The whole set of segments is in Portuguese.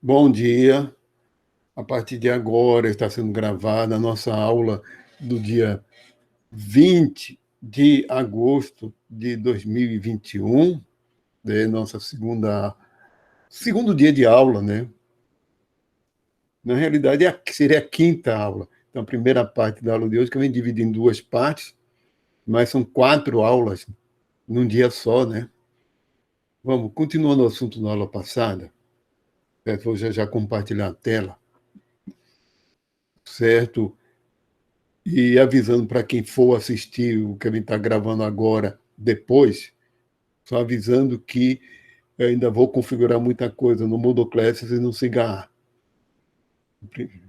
Bom dia. A partir de agora está sendo gravada a nossa aula do dia 20 de agosto de 2021, nossa segundo dia de aula, né? Na realidade, seria a quinta aula. Então, a primeira parte da aula de hoje, que eu venho dividir em duas partes, mas são 4 aulas num dia só, né? Vamos, continuando o assunto da aula passada, vou já compartilhar a tela, certo? E avisando para quem for assistir o que a gente está gravando agora, depois, só avisando que eu ainda vou configurar muita coisa no Moodle Classes e no Cigarra.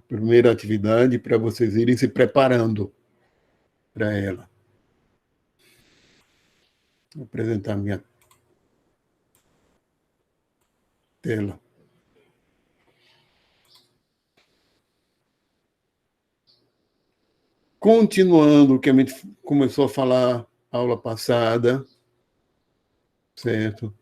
Primeira atividade para vocês irem se preparando para ela. Vou apresentar minha tela. Continuando o que a gente começou a falar na aula passada, certo?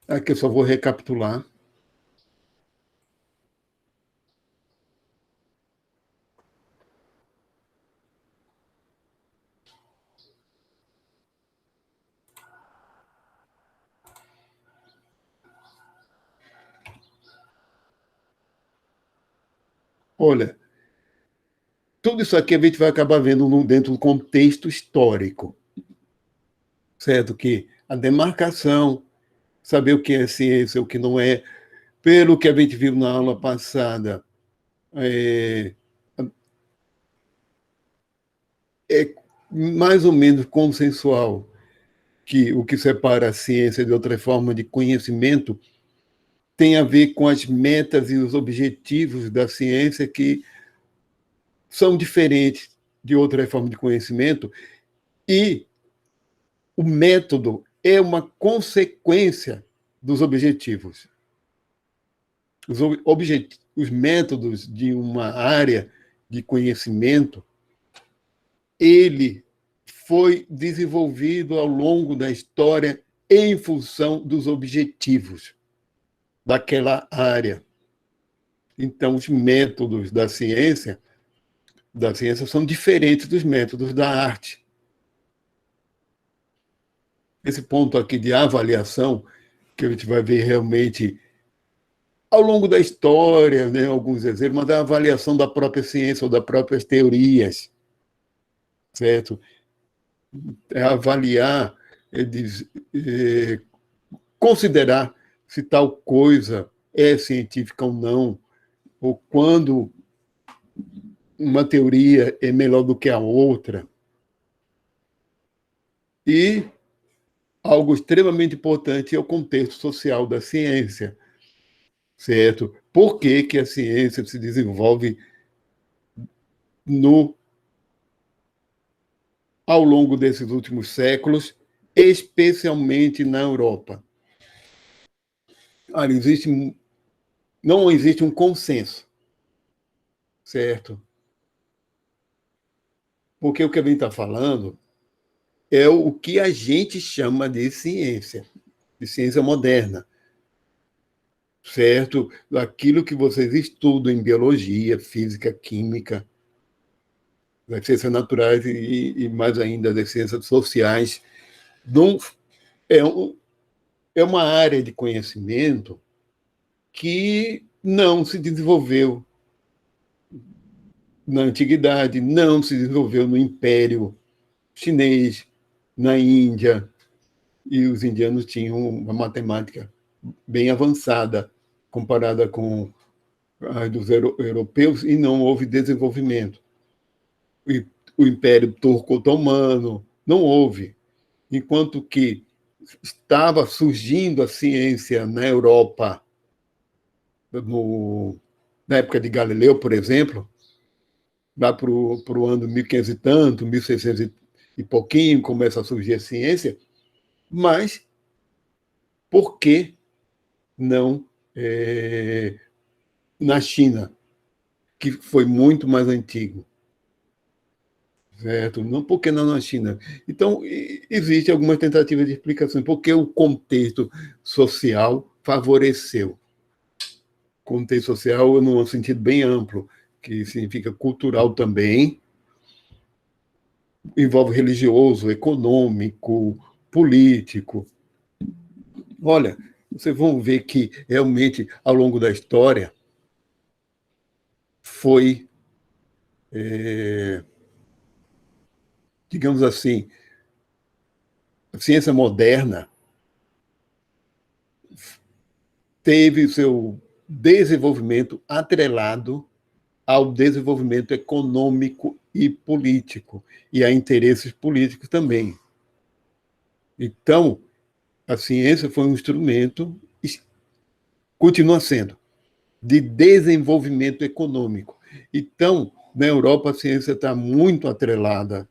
Aqui eu só vou recapitular. Olha, tudo isso aqui a gente vai acabar vendo dentro do contexto histórico, certo? Que a demarcação, saber o que é ciência, o que não é, pelo que a gente viu na aula passada, é, é mais ou menos consensual que o que separa a ciência de outra forma de conhecimento tem a ver com as metas e os objetivos da ciência que são diferentes de outra forma de conhecimento, e o método é uma consequência dos objetivos. Os métodos de uma área de conhecimento, ele foi desenvolvido ao longo da história em função dos objetivos daquela área. Então, os métodos da ciência são diferentes dos métodos da arte. Esse ponto aqui de avaliação, que a gente vai ver realmente ao longo da história, né, alguns exemplos, mas da avaliação da própria ciência ou das próprias teorias, certo? É avaliar, é considerar se tal coisa é científica ou não, ou quando uma teoria é melhor do que a outra. E algo extremamente importante é o contexto social da ciência, certo? Por que que a ciência se desenvolve no ao longo desses últimos séculos, especialmente na Europa? Olha, não existe um consenso, certo? Porque o que a gente está falando é o que a gente chama de ciência moderna, certo? Aquilo que vocês estudam em biologia, física, química, das ciências naturais e mais ainda das ciências sociais. Não, é, é uma área de conhecimento que não se desenvolveu na antiguidade, não se desenvolveu no Império Chinês, na Índia, e os indianos tinham uma matemática bem avançada comparada com a dos europeus, e não houve desenvolvimento. O Império Turco-Otomano não houve, enquanto que estava surgindo a ciência na Europa na época de Galileu, por exemplo, lá para o ano 1500 e tanto, 1600 e pouquinho, começa a surgir a ciência, mas por que não na China, que foi muito mais antigo, certo? Não porque não na China. Então, existe algumas tentativas de explicação, porque o contexto social favoreceu. Contexto social num sentido bem amplo, que significa cultural também, envolve religioso, econômico, político. Olha, vocês vão ver que realmente, ao longo da história, foi, digamos assim, a ciência moderna teve o seu desenvolvimento atrelado ao desenvolvimento econômico e político, e a interesses políticos também. Então, a ciência foi um instrumento, continua sendo, de desenvolvimento econômico. Então, na Europa, a ciência está muito atrelada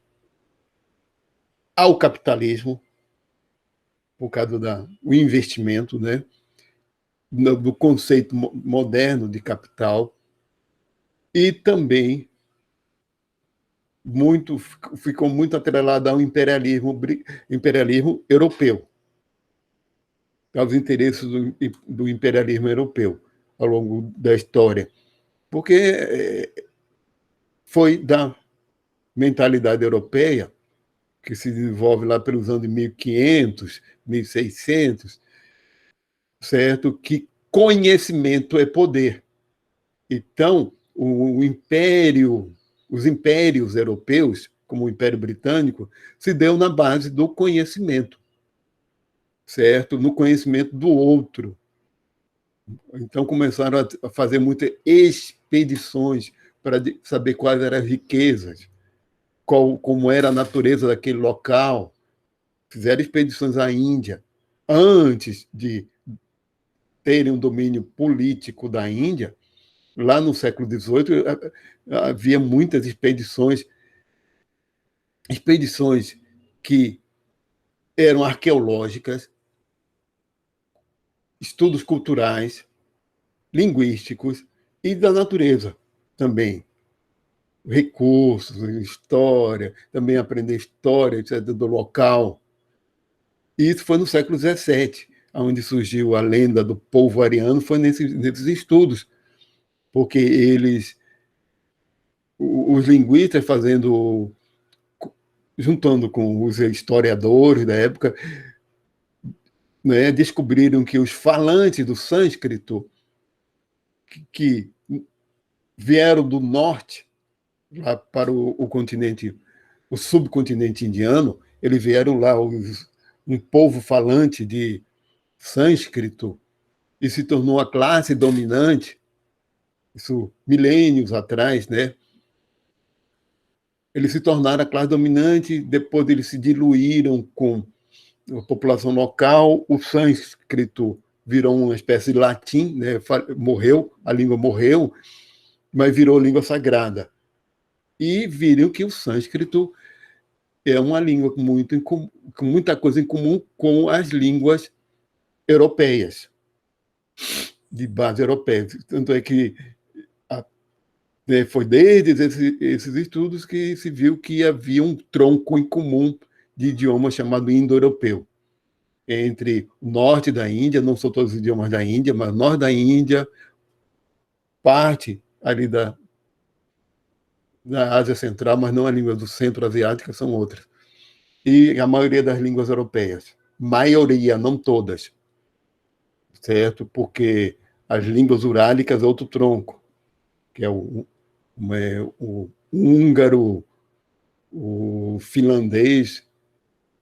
ao capitalismo, por causa do investimento, né? Do conceito moderno de capital, e também ficou muito atrelada ao imperialismo europeu, aos interesses do imperialismo europeu ao longo da história, porque foi da mentalidade europeia, que se desenvolve lá pelos anos de 1500, 1600, certo? Que conhecimento é poder. Então, os impérios europeus, como o Império Britânico, se deu na base do conhecimento, certo? No conhecimento do outro. Então, começaram a fazer muitas expedições para saber quais eram as riquezas, como era a natureza daquele local. Fizeram expedições à Índia antes de terem um domínio político da Índia. Lá no século XVIII havia muitas expedições que eram arqueológicas, estudos culturais, linguísticos e da natureza também. Recursos, história, também aprender história, etc., do local. E isso foi no século XVII, onde surgiu a lenda do povo ariano, foi nesses estudos, porque os linguistas juntando com os historiadores da época, né, descobriram que os falantes do sânscrito que vieram do norte lá para o continente, o subcontinente indiano, eles vieram lá um povo falante de sânscrito e se tornou a classe dominante, isso milênios atrás, né? Eles se tornaram a classe dominante, depois eles se diluíram com a população local, o sânscrito virou uma espécie de latim, né? Morreu, a língua morreu, mas virou língua sagrada. E viram que o sânscrito é uma língua com muita coisa em comum com as línguas europeias, de base europeia. Tanto é que foi desde esses estudos que se viu que havia um tronco em comum de idioma chamado indo-europeu, entre o norte da Índia, não são todos os idiomas da Índia, mas o norte da Índia, parte ali da Ásia Central, mas não a língua do centro-asiática, são outras. E a maioria das línguas europeias. Maioria, não todas, certo? Porque as línguas urálicas é outro tronco, que é o húngaro, o finlandês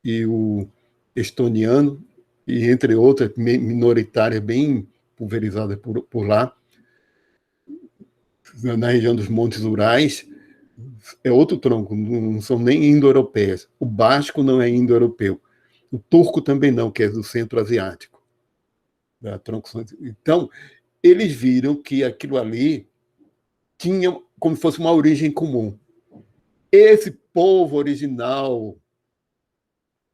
e o estoniano, e entre outras minoritárias bem pulverizadas por lá, na região dos Montes Urais, é outro tronco, não são nem indo-europeias. O basco não é indo-europeu. O turco também não, que é do centro-asiático. Então, eles viram que aquilo ali tinha como se fosse uma origem comum. Esse povo original,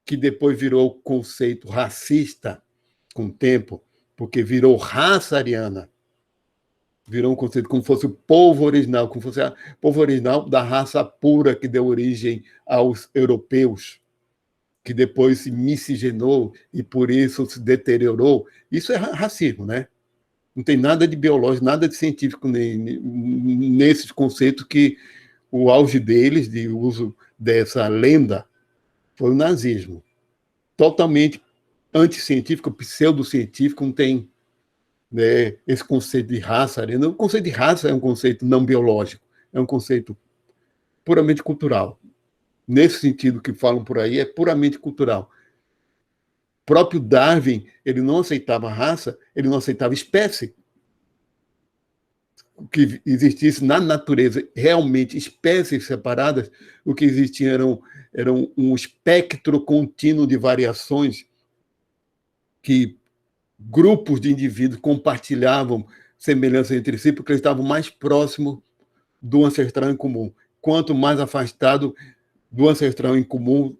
que depois virou conceito racista com o tempo, porque virou raça ariana, Virou um conceito como fosse o povo original, como fosse o povo original da raça pura que deu origem aos europeus, que depois se miscigenou e por isso se deteriorou. Isso é racismo, né? Não tem nada de biológico, nada de científico nesses conceitos que o auge deles, de uso dessa lenda, foi o nazismo. Totalmente anticientífico, pseudocientífico, não tem, né, esse conceito de raça. O conceito de raça é um conceito não biológico, é um conceito puramente cultural. Nesse sentido que falam por aí, é puramente cultural. O próprio Darwin, ele não aceitava raça, ele não aceitava espécie. O que existisse na natureza realmente espécies separadas, o que existia eram um espectro contínuo de variações que grupos de indivíduos compartilhavam semelhanças entre si, porque eles estavam mais próximos do ancestral em comum. Quanto mais afastado do ancestral em comum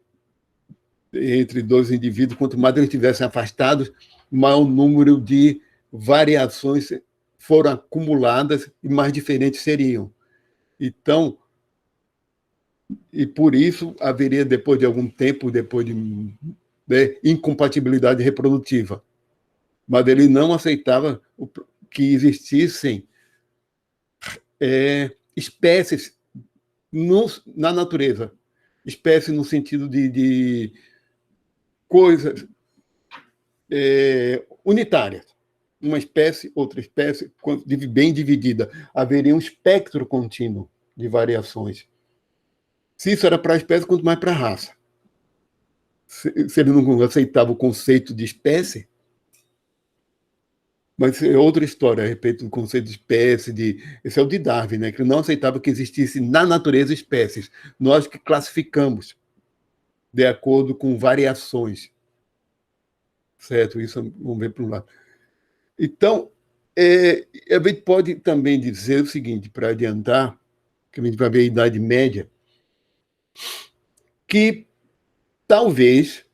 entre dois indivíduos, quanto mais eles estivessem afastados, maior número de variações foram acumuladas e mais diferentes seriam. Então, e por isso haveria, depois de algum tempo, depois de, né, incompatibilidade reprodutiva. Mas ele não aceitava que existissem espécies na natureza. Espécies no sentido de coisas unitárias. Uma espécie, outra espécie, bem dividida. Haveria um espectro contínuo de variações. Se isso era para a espécie, quanto mais para a raça. Se ele não aceitava o conceito de espécie, mas é outra história a respeito do conceito de espécie. Esse é o de Darwin, né? Que não aceitava que existisse na natureza espécies. Nós que classificamos de acordo com variações. Certo? Isso vamos ver para um lado. Então, a gente pode também dizer o seguinte, para adiantar, que a gente vai ver a Idade Média, que talvez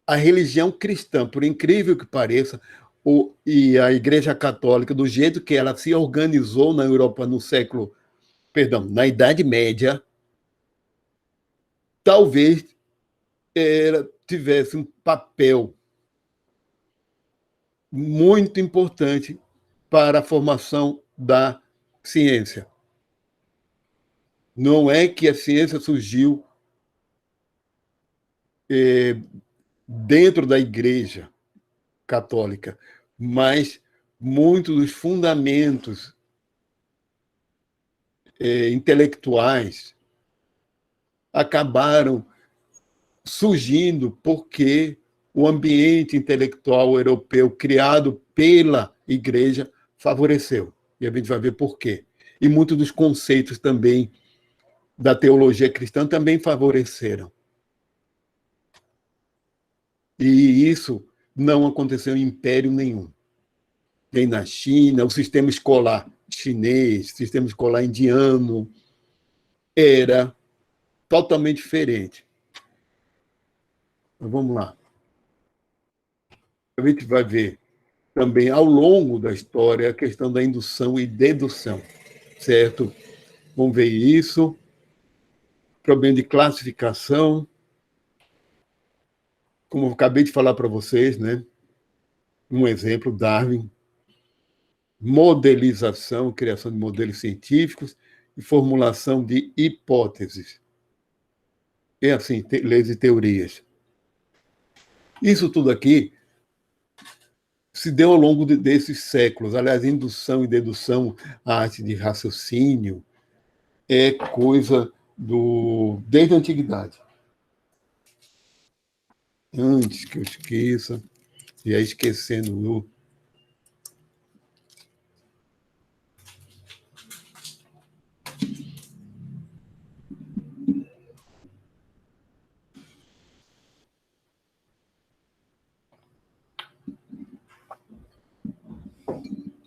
a religião cristã, por incrível que pareça, e a Igreja Católica, do jeito que ela se organizou na Europa na Idade Média, talvez ela tivesse um papel muito importante para a formação da ciência. Não é que a ciência surgiu dentro da Igreja Católica, mas muitos dos fundamentos intelectuais acabaram surgindo porque o ambiente intelectual europeu criado pela Igreja favoreceu. E a gente vai ver por quê. E muitos dos conceitos também da teologia cristã também favoreceram. E isso não aconteceu em império nenhum. Nem na China, o sistema escolar chinês, o sistema escolar indiano, era totalmente diferente. Mas vamos lá. A gente vai ver também, ao longo da história, a questão da indução e dedução, certo? Vamos ver isso. Problema de classificação, como eu acabei de falar para vocês, né? Um exemplo, Darwin. Modelização, criação de modelos científicos e formulação de hipóteses. É assim, leis e teorias. Isso tudo aqui se deu ao longo desses séculos. Aliás, indução e dedução, a arte de raciocínio, é coisa desde a antiguidade. Antes que eu esqueça, e aí esquecendo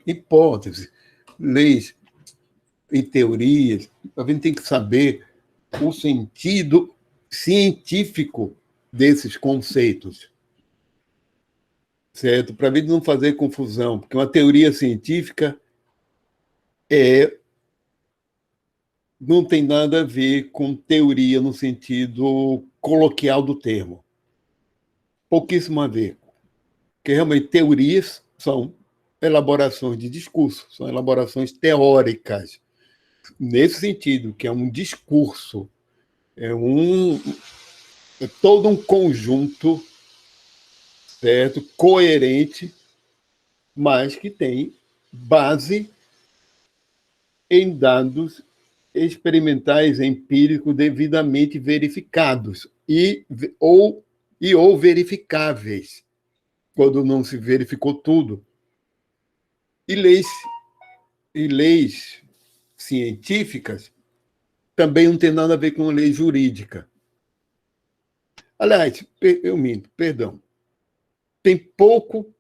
hipóteses, leis e teorias, a gente tem que saber o sentido científico desses conceitos. certo? Para a gente não fazer confusão, porque uma teoria científica não tem nada a ver com teoria no sentido coloquial do termo. Pouquíssimo a ver. Porque realmente teorias são elaborações de discurso, são elaborações teóricas, nesse sentido, que é um discurso, é todo um conjunto, certo, coerente, mas que tem base em dados experimentais, empíricos, devidamente verificados ou verificáveis, quando não se verificou tudo. E leis científicas também não tem nada a ver com lei jurídica. Aliás, eu minto, perdão. Tem pouco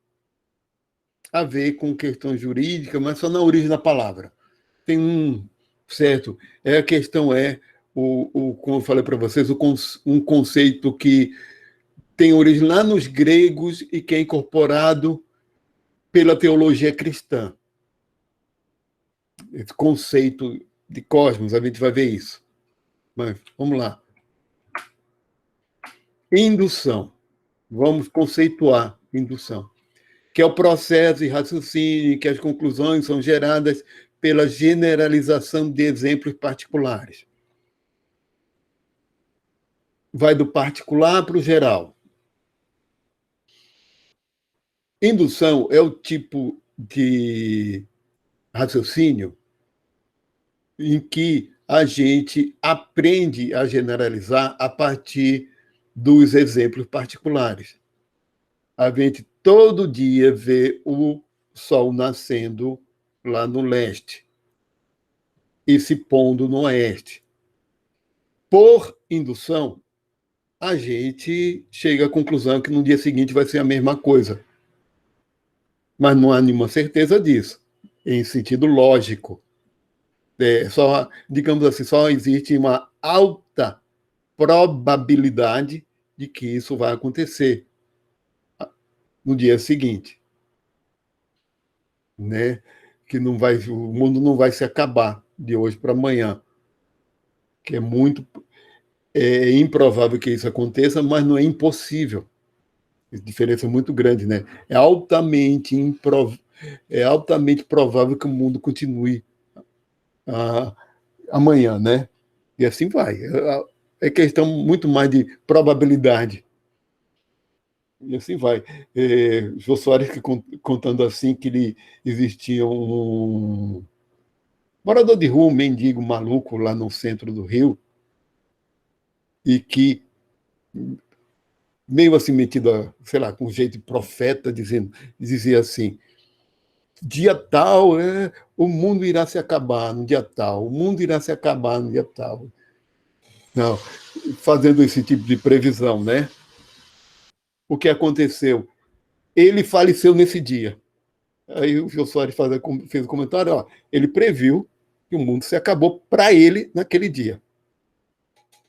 a ver com questão jurídica, mas só na origem da palavra. Tem certo? A questão como eu falei para vocês, um conceito que tem origem lá nos gregos e que é incorporado pela teologia cristã. Esse conceito de cosmos, a gente vai ver isso. Mas vamos lá. Indução. Vamos conceituar indução, que é o processo de raciocínio em que as conclusões são geradas pela generalização de exemplos particulares. Vai do particular para o geral. Indução é o tipo de raciocínio em que a gente aprende a generalizar a partir dos exemplos particulares. A gente todo dia vê o sol nascendo lá no leste e se pondo no oeste. Por indução, a gente chega à conclusão que no dia seguinte vai ser a mesma coisa. Mas não há nenhuma certeza disso, em sentido lógico. Digamos assim, só existe uma alta probabilidade de que isso vai acontecer no dia seguinte, né? Que o mundo não vai se acabar de hoje para amanhã, que é improvável que isso aconteça, mas não é impossível. Diferença muito grande, né? É altamente provável que o mundo continue amanhã, né? E assim vai. É questão muito mais de probabilidade. E assim vai. Jô Soares contando assim que existia um morador de rua, um mendigo maluco lá no centro do Rio, e que, meio assim metido, sei lá, com um jeito de profeta, dizia assim: dia tal, o mundo irá se acabar no dia tal, o mundo irá se acabar no dia tal. Não, fazendo esse tipo de previsão, né? O que aconteceu? Ele faleceu nesse dia. Aí o Jô Soares fez o comentário, ó, ele previu que o mundo se acabou para ele naquele dia.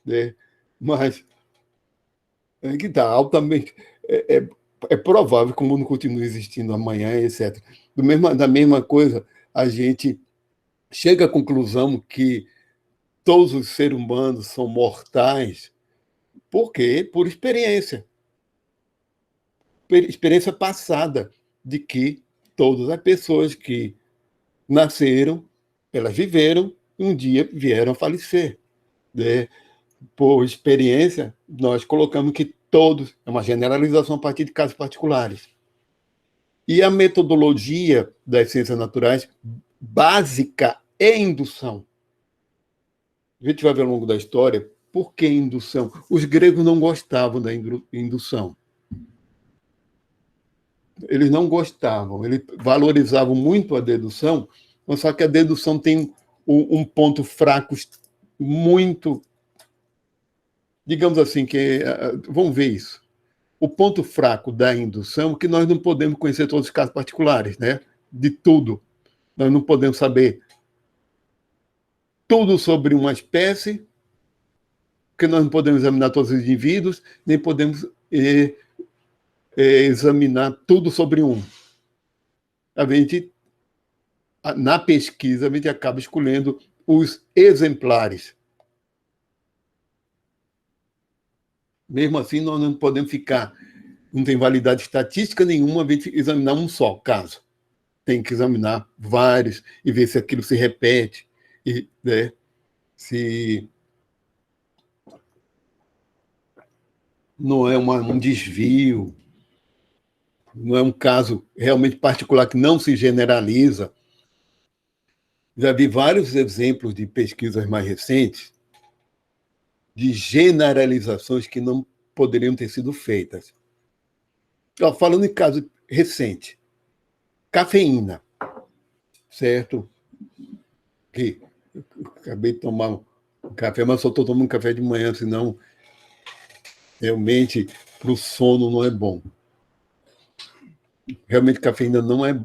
Né? Mas que está altamente. É provável que o mundo continue existindo amanhã, etc. Da mesma coisa, a gente chega à conclusão que todos os seres humanos são mortais. Por quê? Por experiência passada, de que todas as pessoas que nasceram, elas viveram e um dia vieram a falecer. Né? Por experiência, nós colocamos que todos, é uma generalização a partir de casos particulares. E a metodologia das ciências naturais básica é indução. A gente vai ver ao longo da história por que indução. Os gregos não gostavam da indução. Eles não gostavam, eles valorizavam muito a dedução, mas só que a dedução tem um ponto fraco muito, digamos assim, vamos ver isso. O ponto fraco da indução é que nós não podemos conhecer todos os casos particulares, né? De tudo. Nós não podemos saber tudo sobre uma espécie, porque nós não podemos examinar todos os indivíduos, nem podemos examinar tudo sobre um. Na pesquisa, a gente acaba escolhendo os exemplares. Mesmo assim, nós não podemos ficar, não tem validade estatística nenhuma a gente examinar um só caso. Tem que examinar vários e ver se aquilo se repete, e, né, se não é um desvio, não é um caso realmente particular que não se generaliza. Já vi vários exemplos de pesquisas mais recentes de generalizações que não poderiam ter sido feitas. Falando em caso recente, cafeína, certo? Que eu acabei de tomar um café, mas só estou tomando café de manhã, senão realmente para o sono não é bom. Realmente cafeína não é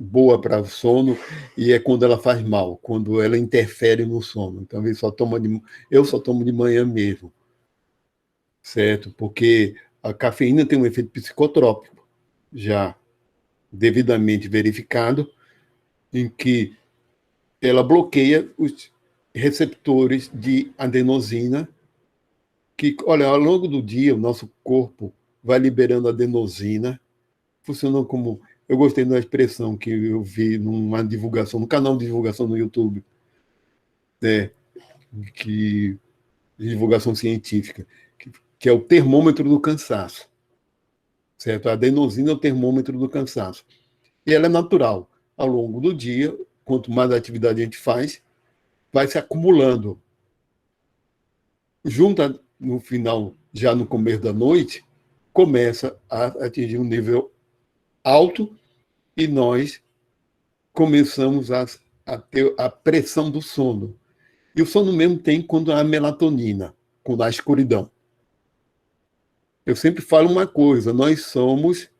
boa para o sono e é quando ela faz mal, quando ela interfere no sono. Então eu só tomo de manhã mesmo, certo? Porque a cafeína tem um efeito psicotrópico, já devidamente verificado, em que ela bloqueia os receptores de adenosina, que, olha, ao longo do dia, o nosso corpo vai liberando adenosina, funcionam como... Eu gostei da expressão que eu vi numa divulgação, no canal de divulgação no YouTube, né, de divulgação científica, que é o termômetro do cansaço, certo? A adenosina é o termômetro do cansaço. E ela é natural. Ao longo do dia, quanto mais atividade a gente faz, vai se acumulando. Junta no final, já no começo da noite, começa a atingir um nível alto e nós começamos a ter a pressão do sono. E o sono mesmo tem quando há melatonina, quando há escuridão. Eu sempre falo uma coisa, nós somos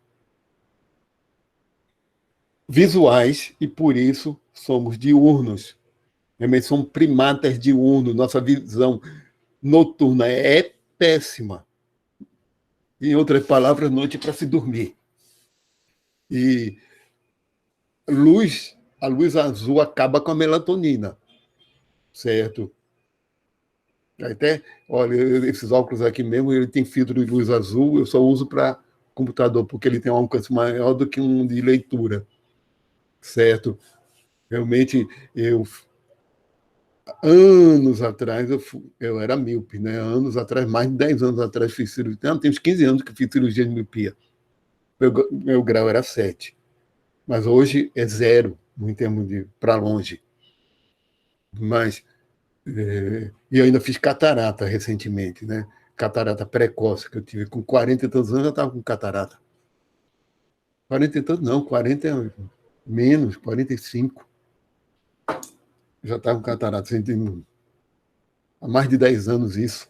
visuais e por isso somos diurnos. Também somos primatas diurnos, nossa visão noturna é péssima. Em outras palavras, noite é para se dormir. E a luz azul acaba com a melatonina, certo? Até, olha, esses óculos aqui mesmo, ele tem filtro de luz azul, eu só uso para computador, porque ele tem um alcance maior do que um de leitura, certo? Realmente, anos atrás, eu era míope, né? Anos atrás, mais de 10 anos atrás, fiz cirurgia. Não, tem uns 15 anos que fiz cirurgia de miopia. Meu grau era 7. Mas hoje é 0, em termos de para longe. Mas, e eu ainda fiz catarata recentemente, né? Catarata precoce, que eu tive com 40 e tantos anos, eu estava com catarata. 40 e tantos, não, 40 menos, 45. Já estava com catarata, há mais de 10 anos isso.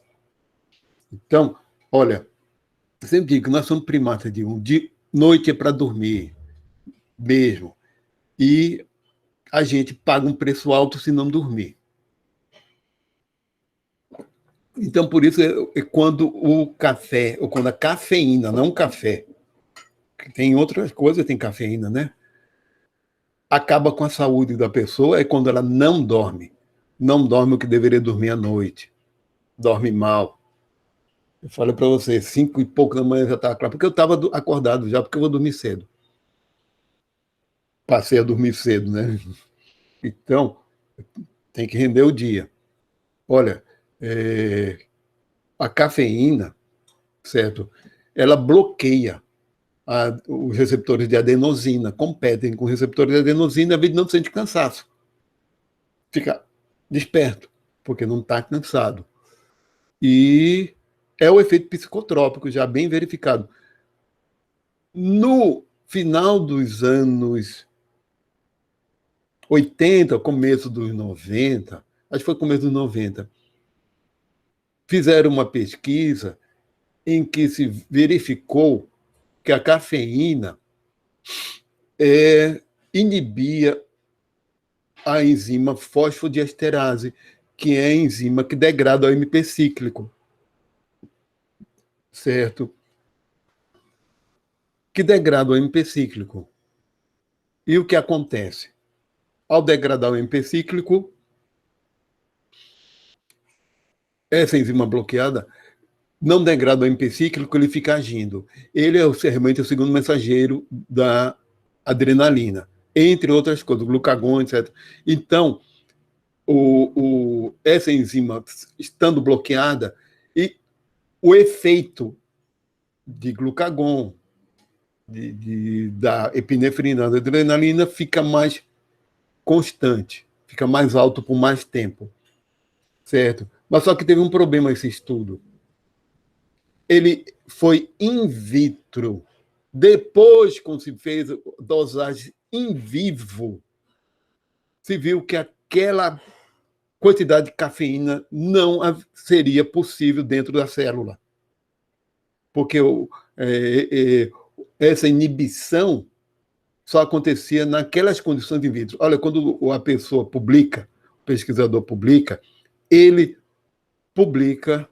Então, olha, eu sempre digo que nós somos primatas de noite é para dormir, mesmo. E a gente paga um preço alto se não dormir. Então, por isso, quando o café, ou quando a cafeína, não o café, que tem outras coisas, tem cafeína, né? Acaba com a saúde da pessoa, é quando ela não dorme. Não dorme o que deveria dormir à noite. Dorme mal. Eu falo para você, 5 e pouco da manhã já estava claro, porque eu estava acordado já, porque eu vou dormir cedo. Passei a dormir cedo, né? Então, tem que render o dia. Olha, a cafeína, certo? Ela bloqueia os receptores de adenosina, competem com receptores de adenosina, a gente não sente cansaço. Fica desperto, porque não está cansado. E é o efeito psicotrópico, já bem verificado. No final dos anos 80, começo dos 90, acho que foi começo dos 90, fizeram uma pesquisa em que se verificou que a cafeína inibia a enzima fosfodiesterase, que é a enzima que degrada o AMP cíclico, certo? que degrada o AMP cíclico. E o que acontece? Ao degradar o AMP cíclico, essa enzima bloqueada não degrada o AMP cíclico, ele fica agindo. Ele é realmente o segundo mensageiro da adrenalina, entre outras coisas, glucagon, etc. Então, essa enzima estando bloqueada, e o efeito de glucagon, da epinefrina, da adrenalina, fica mais constante, fica mais alto por mais tempo, certo? Mas só que teve um problema esse estudo. Ele foi in vitro. Depois, quando se fez dosagem in vivo, se viu que aquela quantidade de cafeína não seria possível dentro da célula. Porque essa inibição só acontecia naquelas condições in vitro. Olha, quando a pessoa publica, o pesquisador publica, ele publica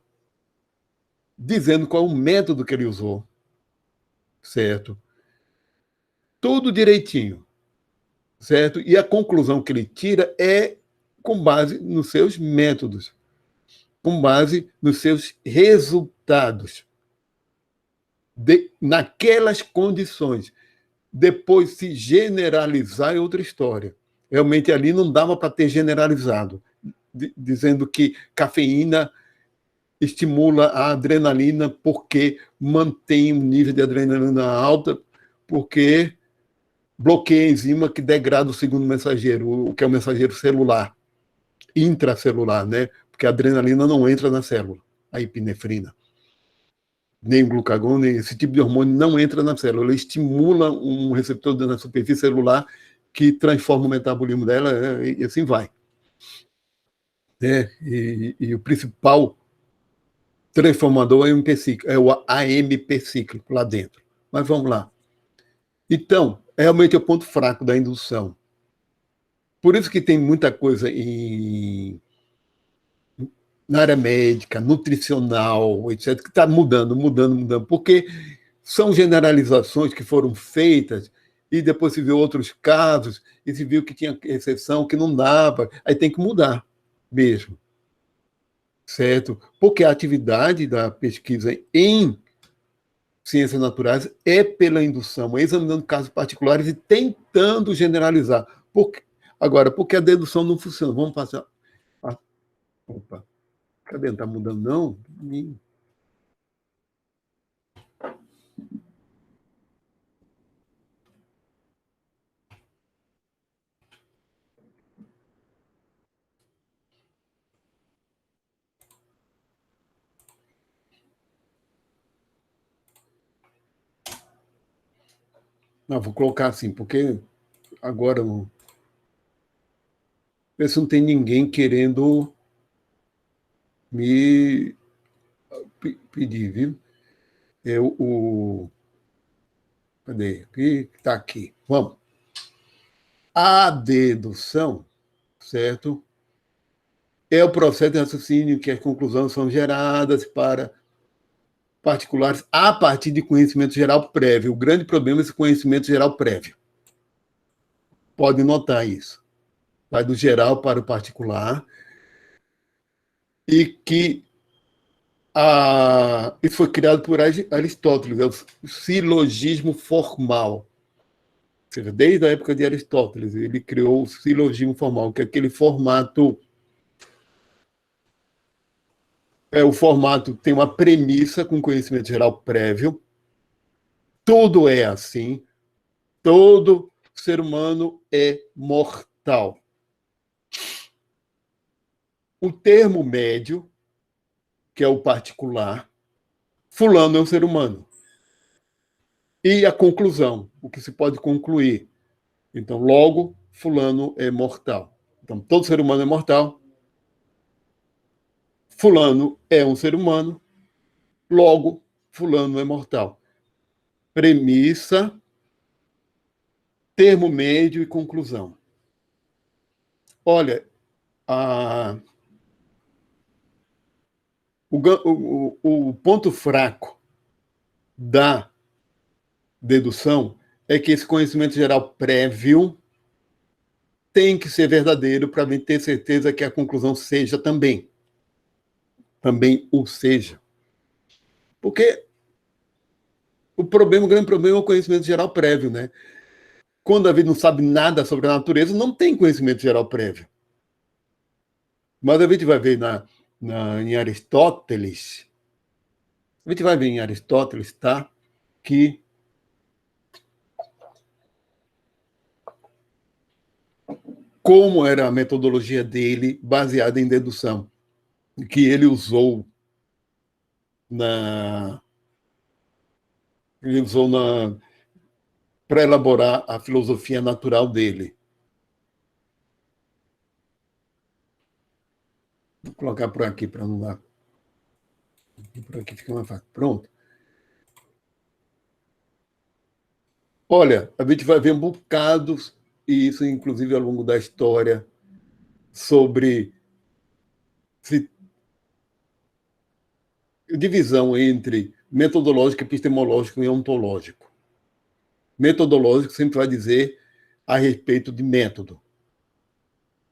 dizendo qual é o método que ele usou, certo? Tudo direitinho, certo? E a conclusão que ele tira é com base nos seus métodos, com base nos seus resultados, naquelas condições. Depois, se generalizar é outra história. Realmente ali não dava para ter generalizado, dizendo que cafeína estimula a adrenalina porque mantém um nível de adrenalina alta, porque bloqueia a enzima que degrada o segundo mensageiro, o que é o mensageiro celular, intracelular, né? Porque a adrenalina não entra na célula, a epinefrina. Nem o glucagon, nem esse tipo de hormônio não entra na célula. Ele estimula um receptor na superfície celular que transforma o metabolismo dela e assim vai. E o principal transformador é o AMP cíclico, é o AMP cíclico lá dentro. Mas vamos lá. Então, realmente é o ponto fraco da indução. Por isso que tem muita coisa na área médica, nutricional, etc., que está mudando, porque são generalizações que foram feitas e depois se viu outros casos e se viu que tinha exceção, que não dava, aí tem que mudar mesmo, certo? Porque a atividade da pesquisa em ciências naturais é pela indução, é examinando casos particulares e tentando generalizar. Agora, porque a dedução não funciona? Vamos passar. Opa, cadê? Não está mudando, não? Não, vou colocar assim, porque agora não. Ver se não tem ninguém querendo me pedir, viu? Cadê? Está aqui. Vamos. A dedução, certo? É o processo de raciocínio que as conclusões são geradas para particulares a partir de conhecimento geral prévio. O grande problema é esse conhecimento geral prévio. Pode notar isso. Vai do geral para o particular e que isso foi criado por Aristóteles, é o silogismo formal. Ou seja, desde a época de Aristóteles, ele criou o silogismo formal, que é aquele formato. O formato tem uma premissa com conhecimento geral prévio. Tudo é assim. Todo ser humano é mortal. O termo médio, que é o particular, fulano é um ser humano. E a conclusão, o que se pode concluir. Então, logo, fulano é mortal. Então, todo ser humano é mortal. Fulano é um ser humano. Logo, fulano é mortal. Premissa, termo médio e conclusão. Olha, o ponto fraco dedução é que esse conhecimento geral prévio tem que ser verdadeiro para a gente ter certeza que a conclusão seja também o seja. Porque o grande problema é o conhecimento geral prévio, né? Quando a gente não sabe nada sobre a natureza, não tem conhecimento geral prévio. Mas a gente vai ver em Aristóteles, tá? Que como era a metodologia dele baseada em dedução, que ele usou na para elaborar a filosofia natural dele. Vou colocar por aqui para não dar. Por aqui fica mais fácil. Pronto. Olha, a gente vai ver um bocado, e isso inclusive ao longo da história, sobre divisão entre metodológico, epistemológico e ontológico. Metodológico sempre vai dizer a respeito de método.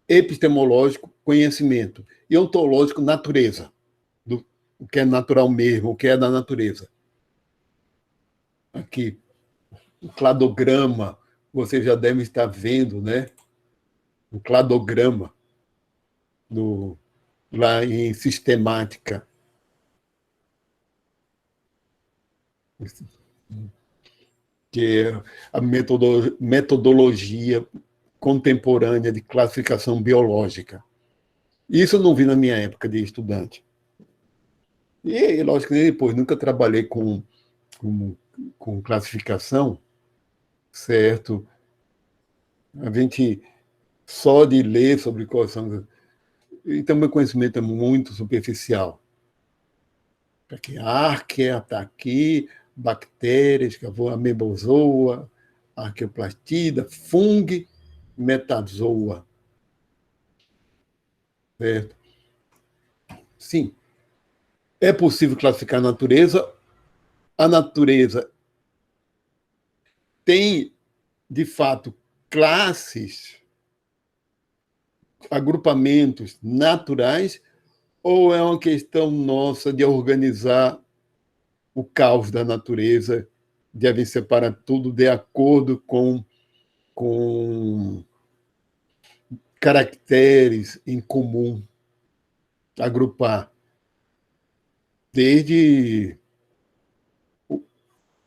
Epistemológico, conhecimento. E ontológico, natureza. O que é natural mesmo, o que é da natureza. Aqui, o cladograma, você já deve estar vendo, né? O cladograma lá em sistemática. Que é a metodologia contemporânea de classificação biológica. Isso eu não vi na minha época de estudante. E, lógico, que depois nunca trabalhei com classificação, certo? A gente, só de ler sobre quais são. Então, meu conhecimento é muito superficial. Aqui, arquea está aqui, bactérias, amebozoa, arqueoplastida, fungo, metazoa. Certo? Sim, é possível classificar a natureza. A natureza tem, de fato, classes, agrupamentos naturais, ou é uma questão nossa de organizar o caos da natureza, devem separar tudo de acordo com caracteres em comum, agrupar. Desde.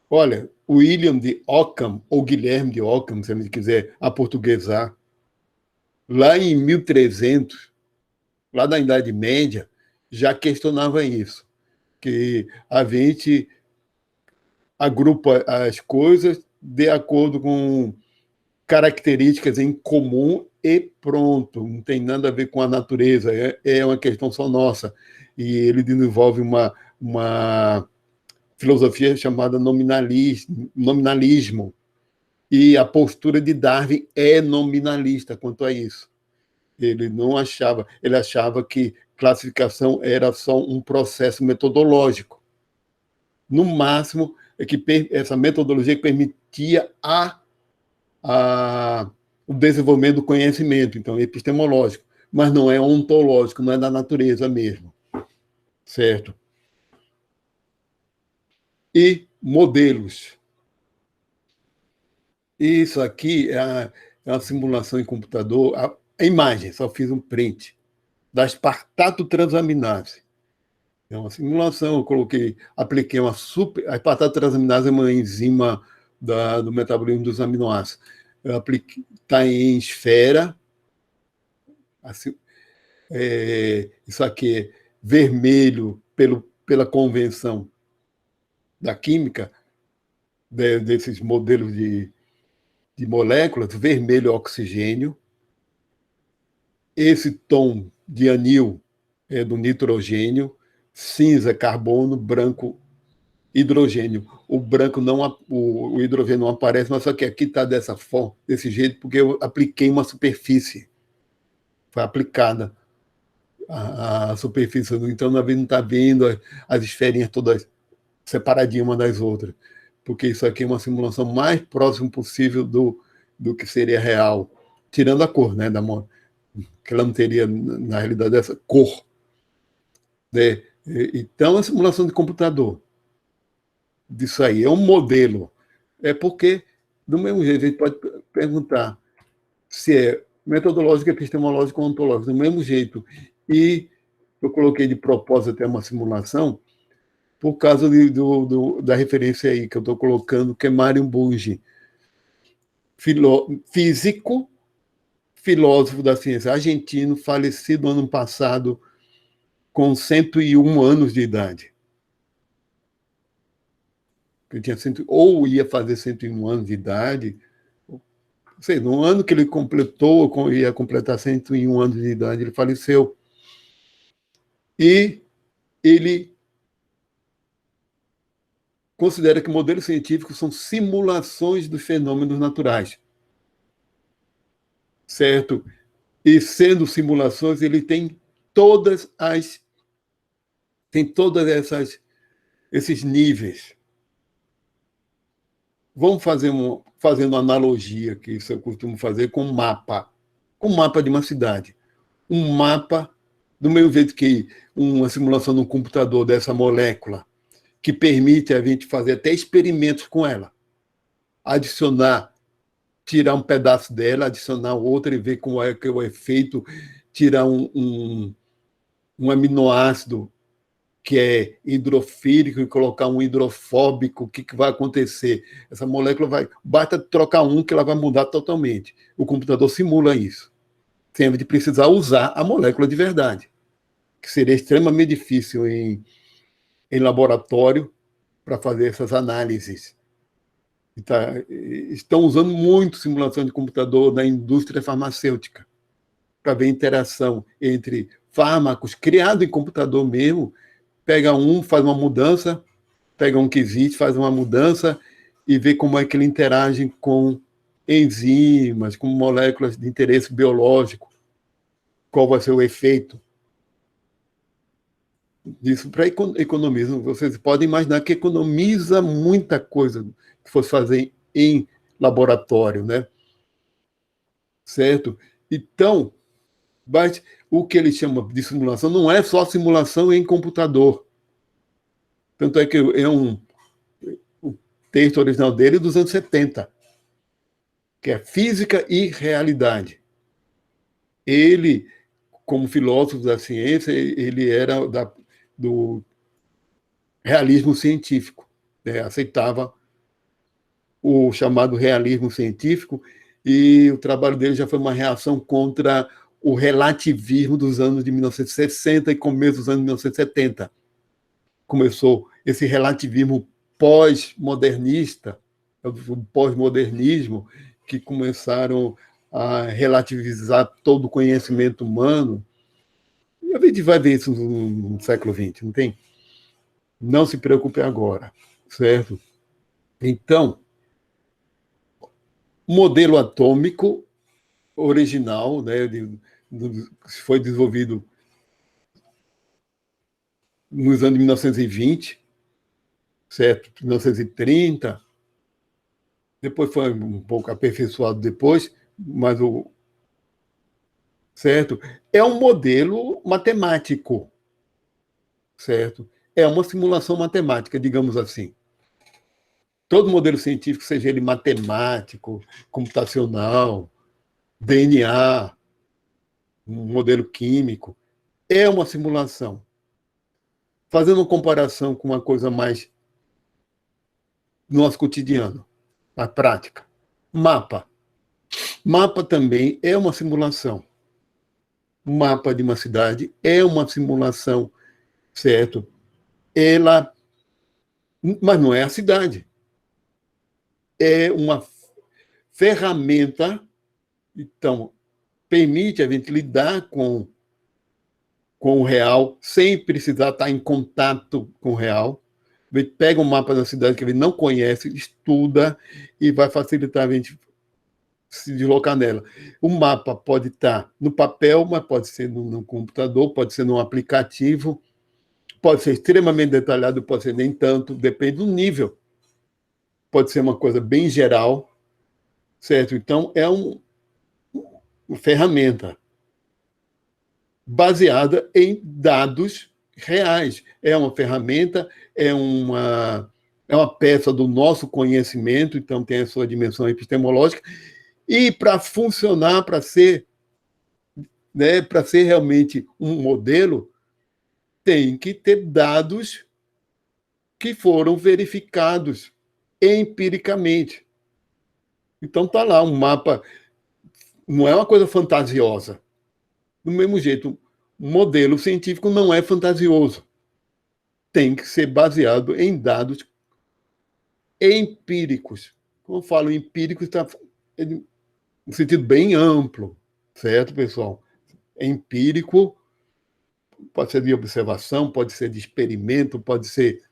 Olha, William de Ockham, ou Guilherme de Ockham, se a gente quiser aportuguesar, lá em 1300, lá da Idade Média, já questionava isso, que a gente agrupa as coisas de acordo com características em comum e pronto, não tem nada a ver com a natureza, é uma questão só nossa. E ele desenvolve uma filosofia chamada nominalismo, e a postura de Darwin é nominalista quanto a isso. Ele achava que classificação era só um processo metodológico. No máximo, é que essa metodologia permitia o desenvolvimento do conhecimento, então, epistemológico, mas não é ontológico, não é da natureza mesmo. Certo? E modelos. Isso aqui é uma simulação em computador, a imagem, só fiz um print, da aspartato transaminase. É uma simulação, apliquei a aspartato transaminase é uma enzima do metabolismo dos aminoácidos. Está em esfera, assim, isso aqui é vermelho pela convenção da química, desses modelos de moléculas, vermelho é oxigênio, esse tom de anil é do nitrogênio, cinza carbono, branco hidrogênio. O branco não, o hidrogênio não aparece, mas só que aqui está dessa forma, desse jeito, porque eu apliquei uma superfície. Foi aplicada a superfície, então a gente não está vendo as esferinhas todas separadinhas uma das outras. porque isso aqui é uma simulação mais próxima possível do que seria real, tirando a cor, né, que ela não teria, na realidade, essa cor. Né? Então, a simulação de computador, disso aí, é um modelo. É porque, do mesmo jeito, a gente pode perguntar se é metodológico, epistemológico ou ontológico, do mesmo jeito. E eu coloquei de propósito até uma simulação, por causa da referência aí que eu estou colocando, que é Mário Bunge, físico, filósofo da ciência argentino, falecido ano passado com 101 anos de idade. Ele tinha ou ia fazer 101 anos de idade, não sei, no ano que ele completou, ia completar 101 anos de idade, ele faleceu. E ele considera que modelos científicos são simulações dos fenômenos naturais. Certo? E sendo simulações, ele tem todas esses níveis. Vamos fazendo uma analogia, que isso eu costumo fazer, com um mapa de uma cidade. Um mapa, do mesmo jeito que uma simulação no computador dessa molécula, que permite a gente fazer até experimentos com ela. Adicionar, tirar um pedaço dela, adicionar outra e ver como é que é o efeito, tirar um aminoácido que é hidrofílico e colocar um hidrofóbico, o que vai acontecer? Essa molécula basta trocar um que ela vai mudar totalmente. O computador simula isso, sem de precisar usar a molécula de verdade, que seria extremamente difícil em laboratório para fazer essas análises. Estão usando muito simulação de computador na indústria farmacêutica, para ver a interação entre fármacos criados em computador mesmo. Pega um, faz uma mudança, pega um que existe, faz uma mudança e vê como é que ele interage com enzimas, com moléculas de interesse biológico, qual vai ser o efeito disso para economizar. Vocês podem imaginar que economiza muita coisa que fosse fazer em laboratório, né? Certo? Então, mas o que ele chama de simulação não é só simulação em computador. Tanto é que o texto original dele é dos anos 70, que é Física e Realidade. Ele, como filósofo da ciência, ele era do realismo científico, né? Aceitava o chamado realismo científico, e o trabalho dele já foi uma reação contra o relativismo dos anos de 1960 e começo dos anos de 1970. Começou esse relativismo pós-modernista, o pós-modernismo, que começaram a relativizar todo o conhecimento humano. E a gente vai ver isso no século XX, não tem? Não se preocupe agora, certo? Então, o modelo atômico original, né, que foi desenvolvido nos anos de 1920, certo? 1930, depois foi um pouco aperfeiçoado depois, mas certo? É um modelo matemático, certo? É uma simulação matemática, digamos assim. Todo modelo científico, seja ele matemático, computacional, DNA, um modelo químico, é uma simulação. Fazendo uma comparação com uma coisa mais no nosso cotidiano, a prática. Mapa. Mapa também é uma simulação. O mapa de uma cidade é uma simulação, certo? Mas não é a cidade. É uma ferramenta, então, permite a gente lidar com o real sem precisar estar em contato com o real. A gente pega um mapa da cidade que a gente não conhece, estuda e vai facilitar a gente se deslocar nela. O mapa pode estar no papel, mas pode ser no computador, pode ser num aplicativo, pode ser extremamente detalhado, pode ser nem tanto, depende do nível. pode ser uma coisa bem geral, certo? Então, é uma ferramenta baseada em dados reais. É uma ferramenta, é uma peça do nosso conhecimento, então tem a sua dimensão epistemológica, e para funcionar, para ser realmente um modelo, tem que ter dados que foram verificados empiricamente. Então está lá um mapa, não é uma coisa fantasiosa. Do mesmo jeito, um modelo científico não é fantasioso. Tem que ser baseado em dados empíricos. Quando eu falo empírico, está em um sentido bem amplo, certo, pessoal? Empírico pode ser de observação, pode ser de experimento, pode ser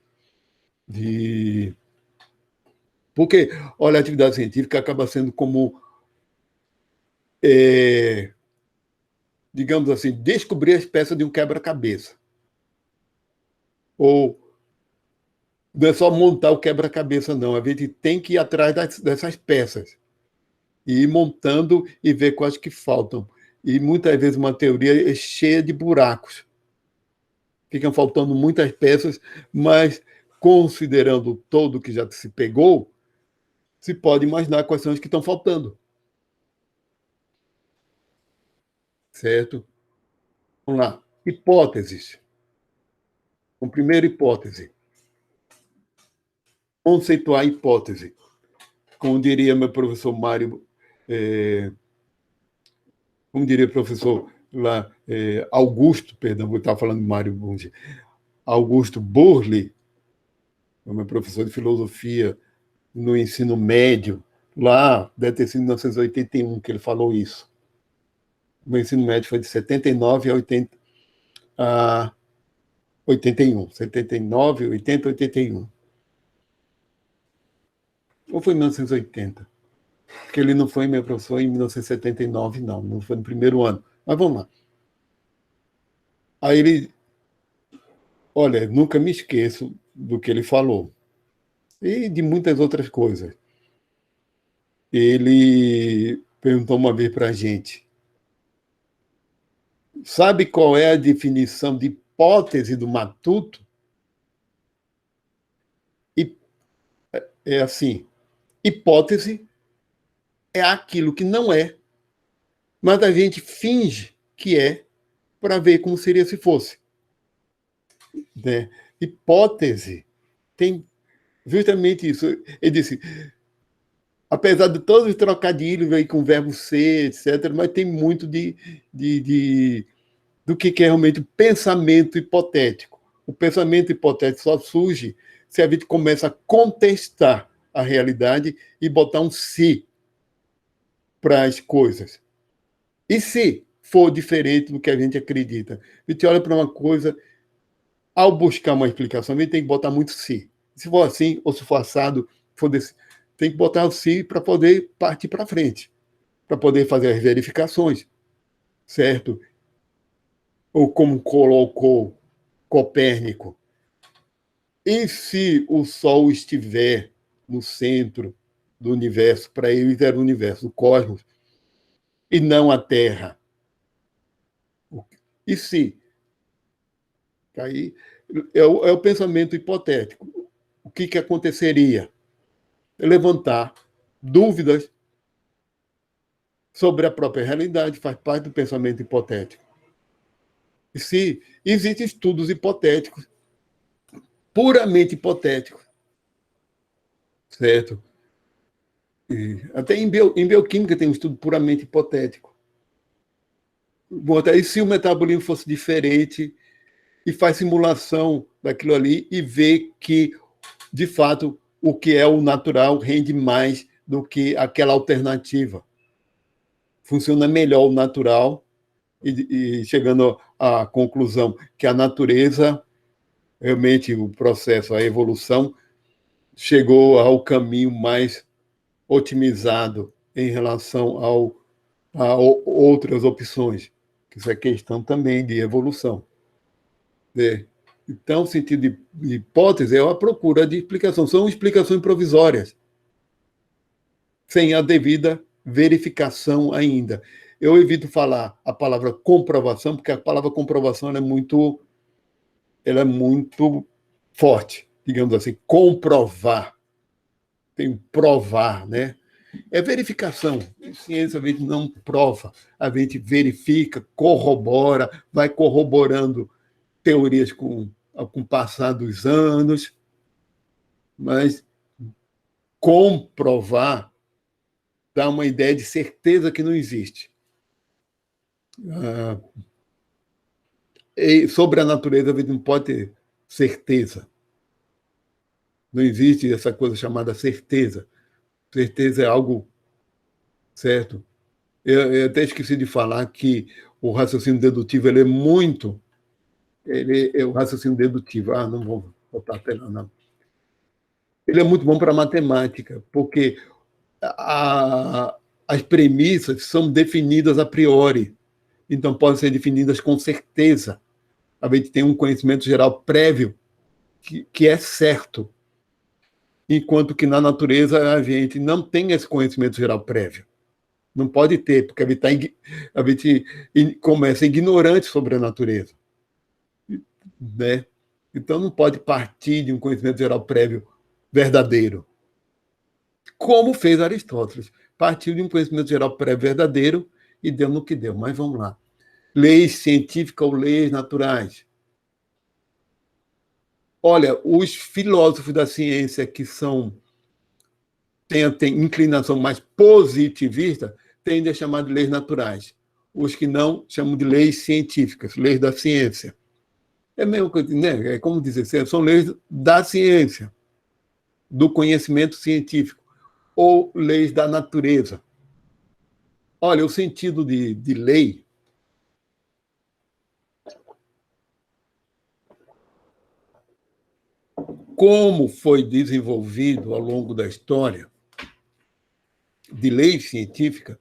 de. Porque, olha, a atividade científica acaba sendo como, digamos assim, descobrir as peças de um quebra-cabeça. Ou não é só montar o quebra-cabeça, não. A gente tem que ir atrás dessas peças e ir montando e ver quais que faltam. E muitas vezes uma teoria é cheia de buracos. Ficam faltando muitas peças, mas considerando todo o que já se pegou, se pode imaginar quais são as que estão faltando. Certo? Vamos lá. Hipóteses. Então, primeira hipótese. Conceituar a hipótese. Como diria meu professor Mário, como diria o professor lá, Augusto, perdão, eu estava falando de Mário Bunge, Augusto Burli, meu professor de filosofia no ensino médio, lá, deve ter sido em 1981 que ele falou isso. O meu ensino médio foi de 79 a 81. 79, 80, 81. Ou foi em 1980? Porque ele não foi meu professor em 1979, não foi no primeiro ano. Mas vamos lá. Aí ele, olha, nunca me esqueço do que ele falou. E de muitas outras coisas. Ele perguntou uma vez para a gente: sabe qual é a definição de hipótese do Matuto? E é assim: hipótese é aquilo que não é, mas a gente finge que é para ver como seria se fosse. Né? Hipótese tem justamente isso. Ele disse, apesar de todos os trocadilhos aí com o verbo ser, etc., mas tem muito do que é realmente o pensamento hipotético. O pensamento hipotético só surge se a gente começa a contestar a realidade e botar um se para as coisas. E se for diferente do que a gente acredita? A gente olha para uma coisa, ao buscar uma explicação, a gente tem que botar muito se. Se for assim, ou se for assado, tem que botar o se para poder partir para frente, para poder fazer as verificações, certo? Ou como colocou Copérnico, e se o Sol estiver no centro do universo, para eles era o universo, o cosmos, e não a Terra? E se? Aí é o pensamento hipotético. O que aconteceria? Levantar dúvidas sobre a própria realidade, faz parte do pensamento hipotético. E se existem estudos hipotéticos, puramente hipotéticos, certo? E até em bioquímica tem um estudo puramente hipotético. Bom, e se o metabolismo fosse diferente e faz simulação daquilo ali e vê que, de fato, o que é o natural rende mais do que aquela alternativa. Funciona melhor o natural e chegando à conclusão que a natureza, realmente o processo, a evolução, chegou ao caminho mais otimizado em relação a outras opções. Isso é questão também de evolução. Né? Então, o sentido de hipótese é a procura de explicação. São explicações provisórias. sem a devida verificação ainda. Eu evito falar a palavra comprovação, porque a palavra comprovação ela é muito forte, digamos assim, comprovar, tem provar, né? É verificação. Em ciência, a gente não prova, a gente verifica, corrobora, vai corroborando teorias com o passar dos anos, mas comprovar dá uma ideia de certeza que não existe. Ah, sobre a natureza, a gente não pode ter certeza. Não existe essa coisa chamada certeza. Certeza é algo certo. Eu até esqueci de falar que o raciocínio dedutivo ele é muito. Ele é o raciocínio dedutivo. Ah, não vou botar a tela, não. Ele é muito bom para matemática, porque a, as premissas são definidas a priori, então podem ser definidas com certeza. A gente tem um conhecimento geral prévio que é certo, enquanto que na natureza a gente não tem esse conhecimento geral prévio. Não pode ter, porque a gente começa ignorante sobre a natureza. Né? Então não pode partir de um conhecimento geral prévio verdadeiro. Como fez Aristóteles. Partiu de um conhecimento geral prévio verdadeiro e deu no que deu. Mas vamos lá. Leis científicas ou leis naturais? Olha, os filósofos da ciência que têm inclinação mais positivista tendem a chamar de leis naturais. Os que não chamam de leis científicas, leis da ciência. É mesmo, né? É como dizer, são leis da ciência, do conhecimento científico, ou leis da natureza. Olha, o sentido de lei como foi desenvolvido ao longo da história de lei científica,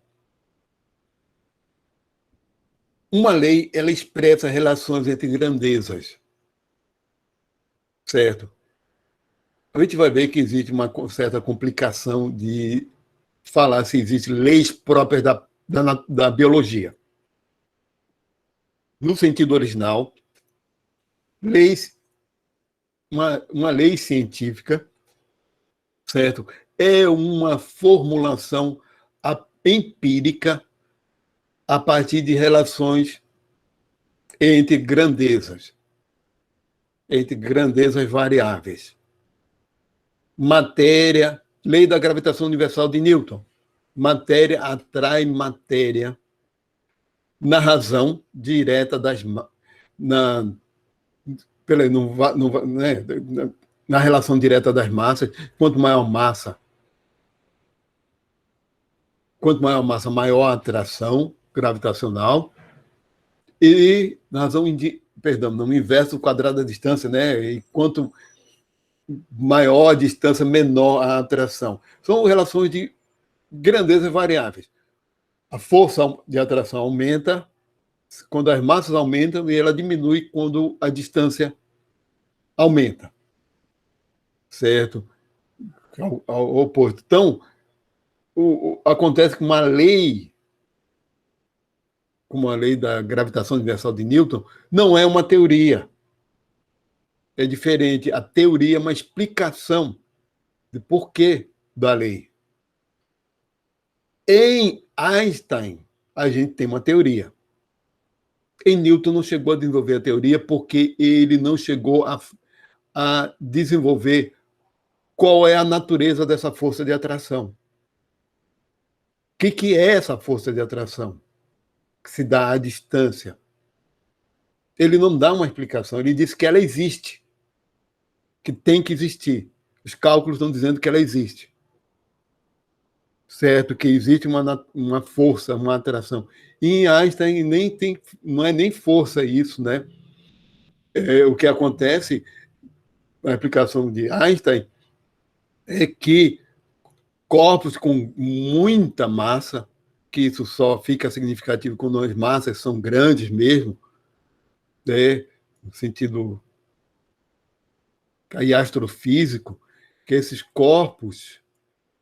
uma lei ela expressa relações entre grandezas, certo? A gente vai ver que existe uma certa complicação de falar se existem leis próprias da biologia. No sentido original, leis, uma lei científica, certo? É uma formulação empírica a partir de relações entre grandezas variáveis. Matéria, lei da gravitação universal de Newton. Matéria atrai matéria na razão direta na, pela, no, no, né, na relação direta das massas. Quanto maior a massa, maior a atração gravitacional. E na razão no inverso quadrado da distância, né? E quanto maior a distância, menor a atração. São relações de grandezas variáveis. A força de atração aumenta quando as massas aumentam e ela diminui quando a distância aumenta. Certo? Ao oposto. Então, acontece que uma lei, como a lei da gravitação universal de Newton, não é uma teoria. É diferente. A teoria é uma explicação de porquê da lei. Em Einstein, a gente tem uma teoria. Em Newton não chegou a desenvolver a teoria porque ele não chegou a desenvolver qual é a natureza dessa força de atração. O que é essa força de atração que se dá à distância? Ele não dá uma explicação, ele diz que ela existe, que tem que existir. Os cálculos estão dizendo que ela existe. Certo? Que existe uma força, uma atração. E em Einstein não é nem força isso, né? O que acontece, a explicação de Einstein, é que corpos com muita massa, que isso só fica significativo quando as massas são grandes mesmo, né? No sentido astrofísico, que esses corpos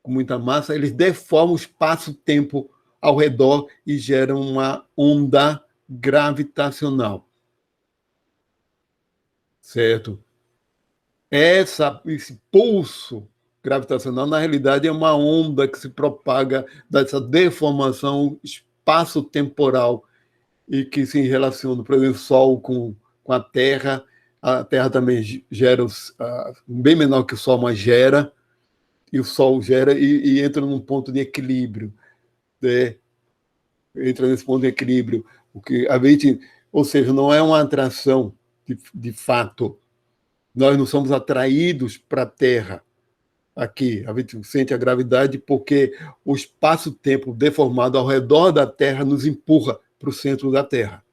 com muita massa, eles deformam o espaço-tempo ao redor e geram uma onda gravitacional, certo? Esse pulso gravitacional, na realidade, é uma onda que se propaga dessa deformação espaço-temporal e que se relaciona, por exemplo, o Sol com a Terra também gera, bem menor que o Sol, mas gera, e o Sol gera e entra num ponto de equilíbrio, né? Entra nesse ponto de equilíbrio, o que a gente, ou seja, não é uma atração de fato, nós não somos atraídos para a Terra aqui, a gente sente a gravidade porque o espaço-tempo deformado ao redor da Terra nos empurra para o centro da Terra,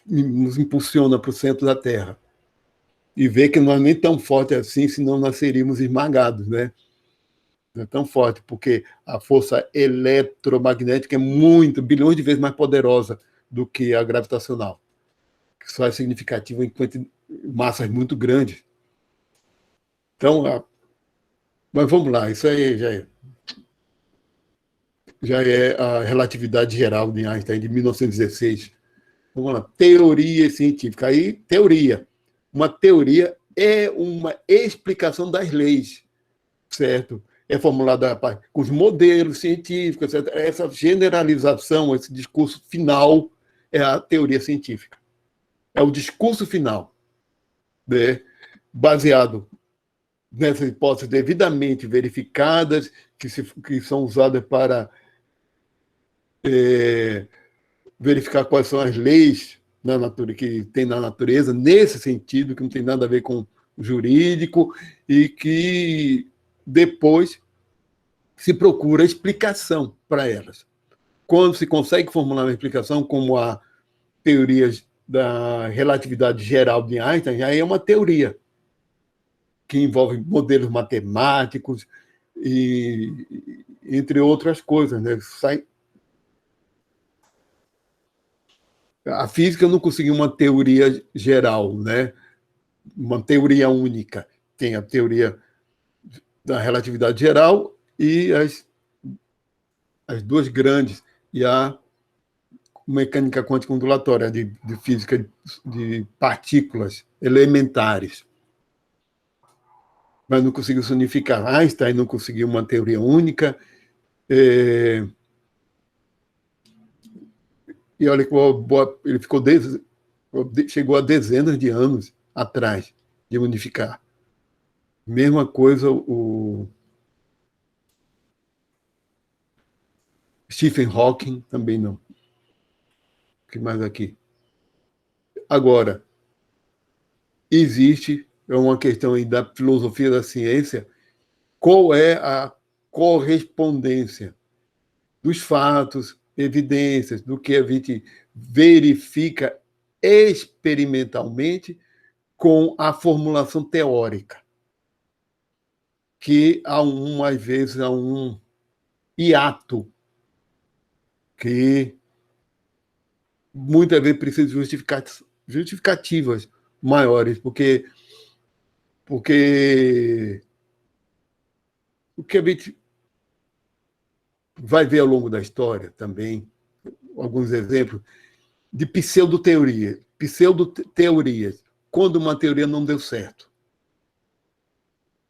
nos impulsiona para o centro da Terra e vê que não é nem tão forte assim, senão nós seríamos esmagados, né? Não é tão forte, porque a força eletromagnética é bilhões de vezes mais poderosa do que a gravitacional, que só é significativa em massas muito grandes. Então, mas vamos lá, isso aí já é a relatividade geral de Einstein, de 1916. Vamos lá, teoria científica. Aí, teoria. Uma teoria é uma explicação das leis, certo? É formulada com os modelos científicos, etc. Essa generalização, esse discurso final é a teoria científica. É o discurso final, né? Baseado nessas hipóteses devidamente verificadas, que são usadas para verificar quais são as leis na natureza, que tem na natureza, nesse sentido, que não tem nada a ver com o jurídico, e que depois se procura explicação para elas. Quando se consegue formular uma explicação, como a teoria da relatividade geral de Einstein, aí é uma teoria que envolve modelos matemáticos e entre outras coisas, né? A física não conseguiu uma teoria geral, né? Uma teoria única. Tem a teoria da relatividade geral e as duas grandes, e a mecânica quântica ondulatória, de física de partículas elementares. Mas não conseguiu se unificar. Einstein não conseguiu uma teoria única. E olha que ele chegou a dezenas de anos atrás de unificar. Mesma coisa o Stephen Hawking, também não. O que mais aqui? Agora, existe, é uma questão aí da filosofia da ciência, qual é a correspondência dos fatos, evidências, do que a gente verifica experimentalmente com a formulação teórica, que às vezes há um hiato que muitas vezes precisa de justificativas maiores, porque o que a gente vai ver ao longo da história também, alguns exemplos de pseudoteorias, quando uma teoria não deu certo.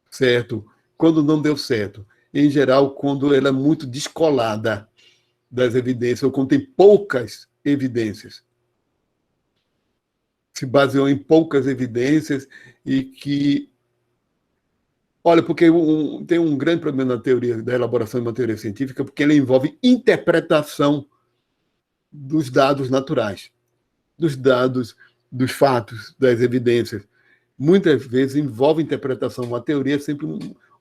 Certo? Quando não deu certo. Em geral, quando ela é muito descolada das evidências, ou quando tem poucas evidências. Se baseou em poucas evidências e que. Olha, porque tem um grande problema na teoria, da elaboração de uma teoria científica, porque ela envolve interpretação dos dados naturais, dos dados, dos fatos, das evidências. Muitas vezes envolve interpretação. Uma teoria é sempre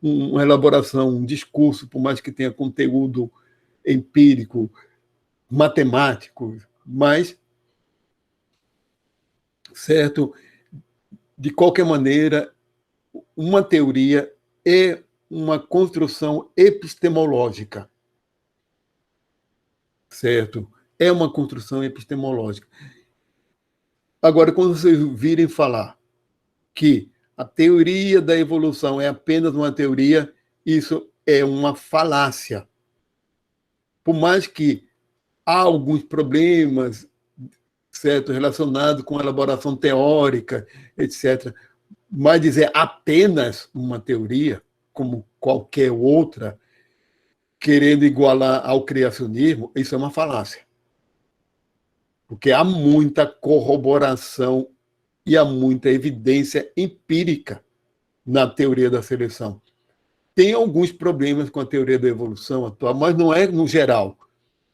uma elaboração, um discurso, por mais que tenha conteúdo empírico, matemático, mas, certo, de qualquer maneira, uma teoria é uma construção epistemológica, certo? É uma construção epistemológica. Agora, quando vocês virem falar que a teoria da evolução é apenas uma teoria, Isso é uma falácia. Por mais que há alguns problemas, certo, relacionados com a elaboração teórica, etc., mas dizer apenas uma teoria, como qualquer outra, querendo igualar ao criacionismo, isso é uma falácia. Porque há muita corroboração e há muita evidência empírica na teoria da seleção. Tem alguns problemas com a teoria da evolução atual, mas não é no geral.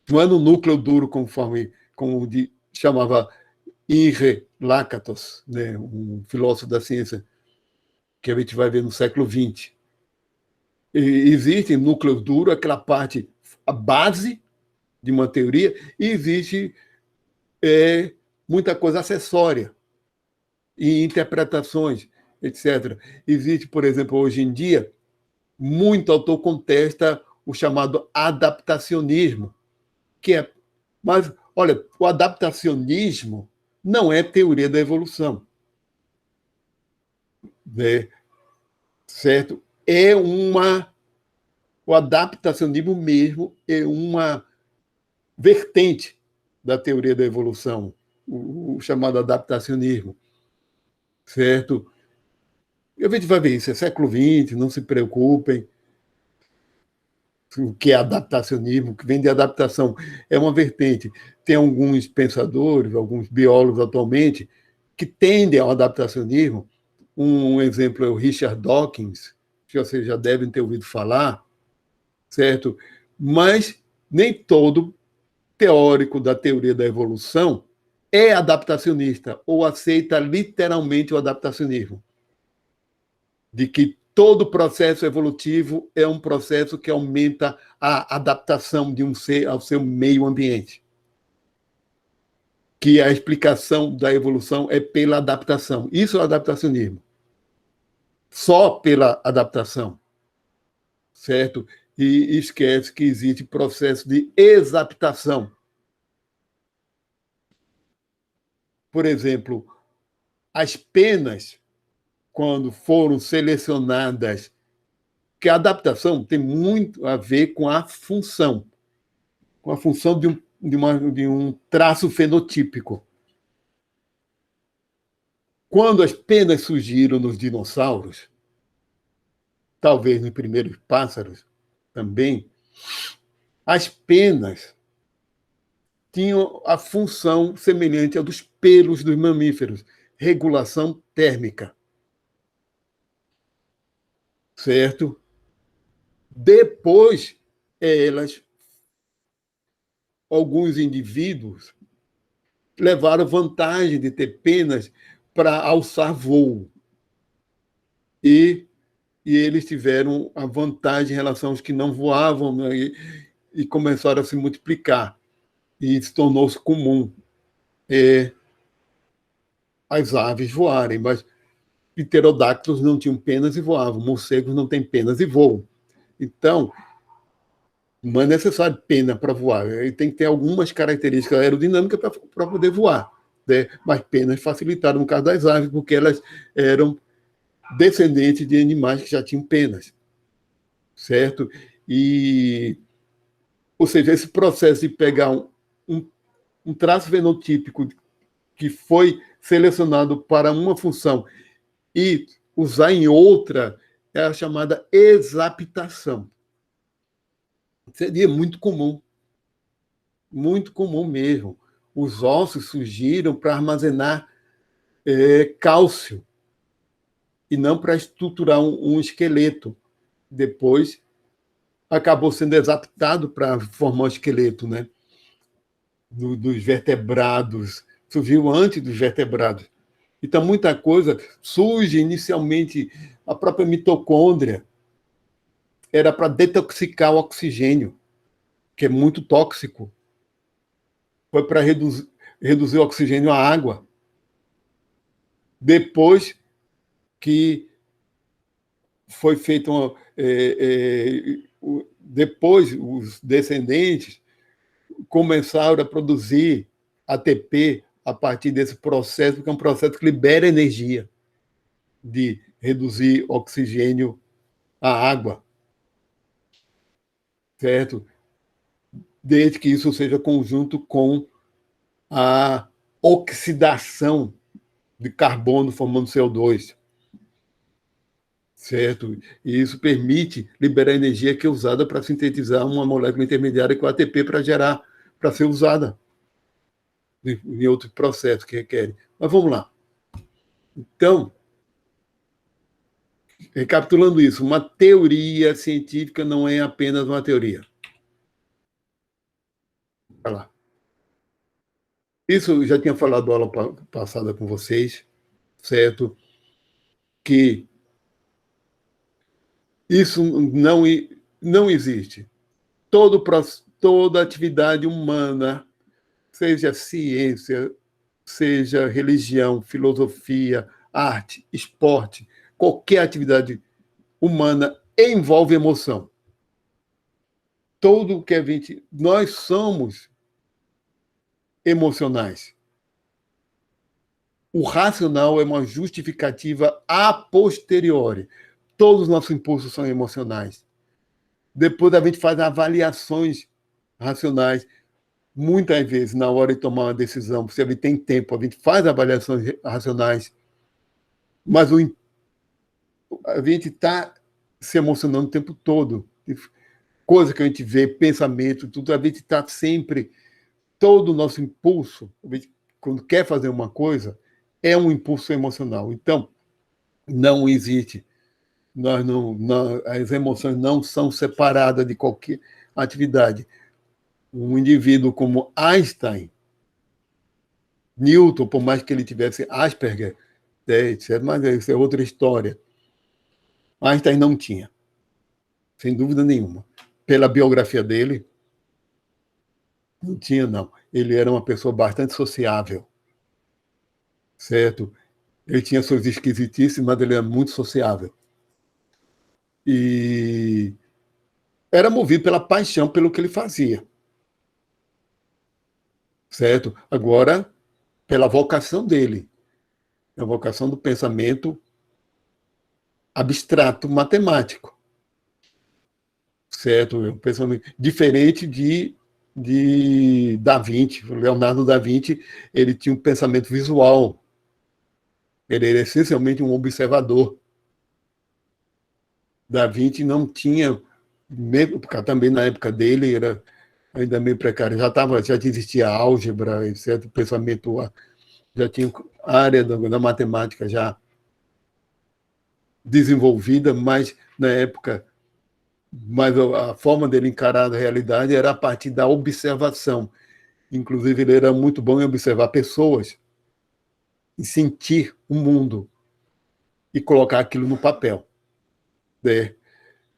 Não é no núcleo duro, conforme como chamava Imre Lakatos, né, um filósofo da ciência que a gente vai ver no século XX. Existe núcleo duro, aquela parte, a base de uma teoria, e existe muita coisa acessória e interpretações, etc. Existe, por exemplo, hoje em dia, muito autor contesta o chamado adaptacionismo, que é. Mas, olha, o adaptacionismo não é teoria da evolução, né? Certo? É uma. O adaptacionismo mesmo é uma vertente da teoria da evolução, o chamado adaptacionismo, certo? E a gente vai ver isso, é século XX, não se preocupem. O que é adaptacionismo, o que vem de adaptação, é uma vertente. Tem alguns pensadores, alguns biólogos atualmente, que tendem ao adaptacionismo. Um exemplo é o Richard Dawkins, que vocês já devem ter ouvido falar, certo? Mas nem todo teórico da teoria da evolução é adaptacionista ou aceita literalmente o adaptacionismo, de que todo processo evolutivo é um processo que aumenta a adaptação de um ser ao seu meio ambiente. Que a explicação da evolução é pela adaptação. Isso é o adaptacionismo. Só pela adaptação, certo? E esquece que existe processo de exaptação. Por exemplo, as penas, quando foram selecionadas, que a adaptação tem muito a ver com a função de um traço fenotípico. Quando as penas surgiram nos dinossauros, talvez nos primeiros pássaros também, as penas tinham a função semelhante à dos pelos dos mamíferos, regulação térmica. Certo? Depois, alguns indivíduos levaram vantagem de ter penas para alçar voo. E eles tiveram a vantagem em relação aos que não voavam, né? E começaram a se multiplicar. E se tornou-se comum as aves voarem, mas pterodáctilos não tinham penas e voavam, morcegos não têm penas e voam. Então, não é necessário pena para voar, ele tem que ter algumas características aerodinâmicas para poder voar, né? Mas penas facilitaram no caso das aves, porque elas eram descendentes de animais que já tinham penas, certo? Ou seja, esse processo de pegar um traço fenotípico que foi selecionado para uma função e usar em outra é a chamada exaptação. Seria muito comum mesmo. Os ossos surgiram para armazenar cálcio e não para estruturar um esqueleto. Depois acabou sendo exaptado para formar o esqueleto, né? Dos vertebrados. Surgiu antes dos vertebrados. Então, muita coisa surge inicialmente, a própria mitocôndria era para detoxicar o oxigênio, que é muito tóxico. Foi para reduzir o oxigênio à água. Depois que foi feito depois os descendentes começaram a produzir ATP a partir desse processo, porque é um processo que libera energia de reduzir oxigênio à água. certo? Desde que isso seja conjunto com a oxidação de carbono formando CO2, certo? E isso permite liberar energia que é usada para sintetizar uma molécula intermediária que é o ATP para gerar, para ser usada em outro processo que requer. Mas vamos lá. Então, recapitulando isso, uma teoria científica não é apenas uma teoria. Vai lá. Isso eu já tinha falado aula passada com vocês, certo? Que isso não existe. Toda atividade humana, seja ciência, seja religião, filosofia, arte, esporte, qualquer atividade humana envolve emoção. Todo que a gente. Nós somos emocionais. O racional é uma justificativa a posteriori. Todos os nossos impulsos são emocionais. Depois a gente faz avaliações racionais. Muitas vezes, na hora de tomar uma decisão, se a gente tem tempo, a gente faz avaliações racionais, mas a gente está se emocionando o tempo todo. Coisa que a gente vê, pensamento, tudo, a gente está sempre. Todo o nosso impulso, quando quer fazer uma coisa, é um impulso emocional. Então, não existe. As emoções não são separadas de qualquer atividade. Um indivíduo como Einstein, Newton, por mais que ele tivesse Asperger, etc., mas isso é outra história. Einstein não tinha, sem dúvida nenhuma. Pela biografia dele, não tinha, não. Ele era uma pessoa bastante sociável, certo? Ele tinha suas esquisitices, mas ele era muito sociável. E era movido pela paixão pelo que ele fazia, certo? Agora, pela vocação dele, a vocação do pensamento abstrato matemático, certo? Um pensamento diferente de Da Vinci. O Leonardo da Vinci, ele tinha um pensamento visual, ele era essencialmente um observador. Da Vinci não tinha, mesmo porque também na época dele era ainda meio precário, já existia álgebra, etc. O pensamento já tinha a área da matemática já desenvolvida, mas na época, mas a forma dele encarar a realidade era a partir da observação. Inclusive, ele era muito bom em observar pessoas, em sentir o mundo e colocar aquilo no papel, né?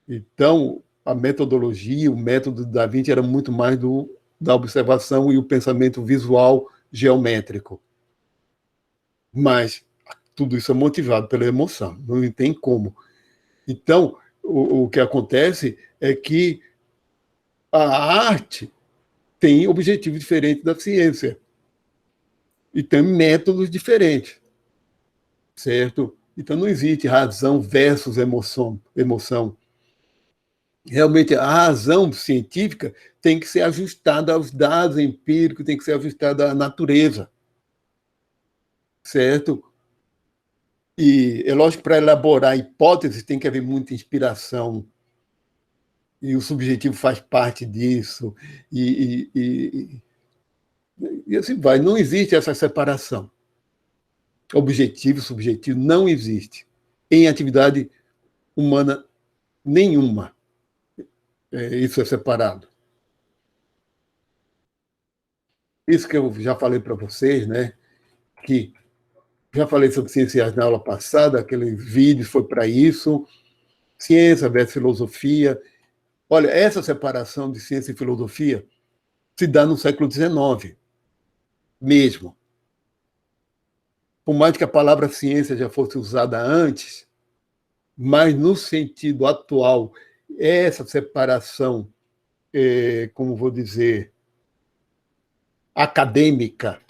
Então, a metodologia, o método da Vinci era muito mais da observação e o pensamento visual geométrico. Mas tudo isso é motivado pela emoção, não tem como. Então, o que acontece é que a arte tem objetivos diferentes da ciência e tem métodos diferentes, certo? Então, não existe razão versus emoção. Realmente, a razão científica tem que ser ajustada aos dados empíricos, tem que ser ajustada à natureza, certo? E é lógico que para elaborar hipóteses tem que haver muita inspiração, e o subjetivo faz parte disso, e assim vai. Não existe essa separação. Objetivo, subjetivo, não existe. Em atividade humana nenhuma. Isso é separado. Isso que eu já falei para vocês, né? Que já falei sobre ciências na aula passada, aquele vídeo foi para isso. Ciência versus filosofia. Olha, essa separação de ciência e filosofia se dá no século XIX mesmo. Por mais que a palavra ciência já fosse usada antes, mas no sentido atual, essa separação, como vou dizer, acadêmica,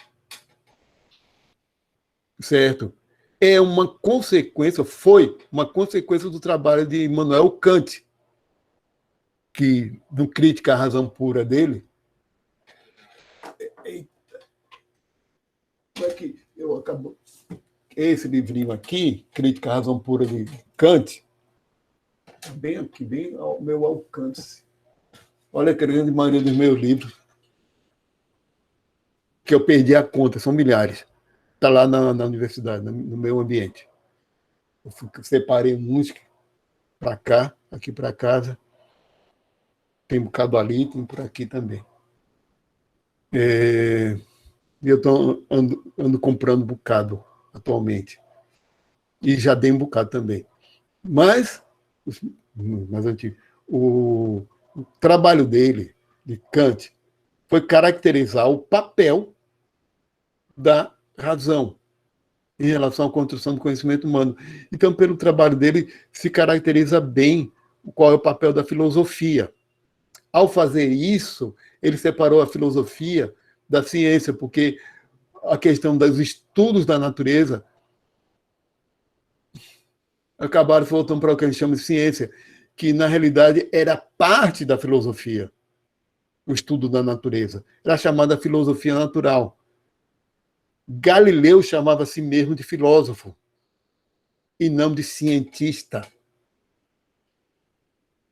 certo? É uma consequência, foi uma consequência do trabalho de Immanuel Kant, que no Crítica à Razão Pura dele, como é que eu acabo esse livrinho aqui, Crítica à Razão Pura de Kant, bem aqui, bem ao meu alcance. Olha a grande maioria dos meus livros, que eu perdi a conta, são milhares. Está lá na universidade, no meu ambiente. Eu separei uns para cá, aqui para casa. Tem um bocado ali, tem por aqui também. E eu ando comprando um bocado atualmente. E já dei um bocado também. Mas, mais antigo, o trabalho dele, de Kant, foi caracterizar o papel da razão em relação à construção do conhecimento humano. Então, pelo trabalho dele, se caracteriza bem qual é o papel da filosofia. Ao fazer isso, ele separou a filosofia da ciência, porque a questão dos estudos da natureza acabaram voltando para o que a gente chama de ciência, que na realidade era parte da filosofia, o estudo da natureza. Era chamada filosofia natural. Galileu chamava a si mesmo de filósofo e não de cientista.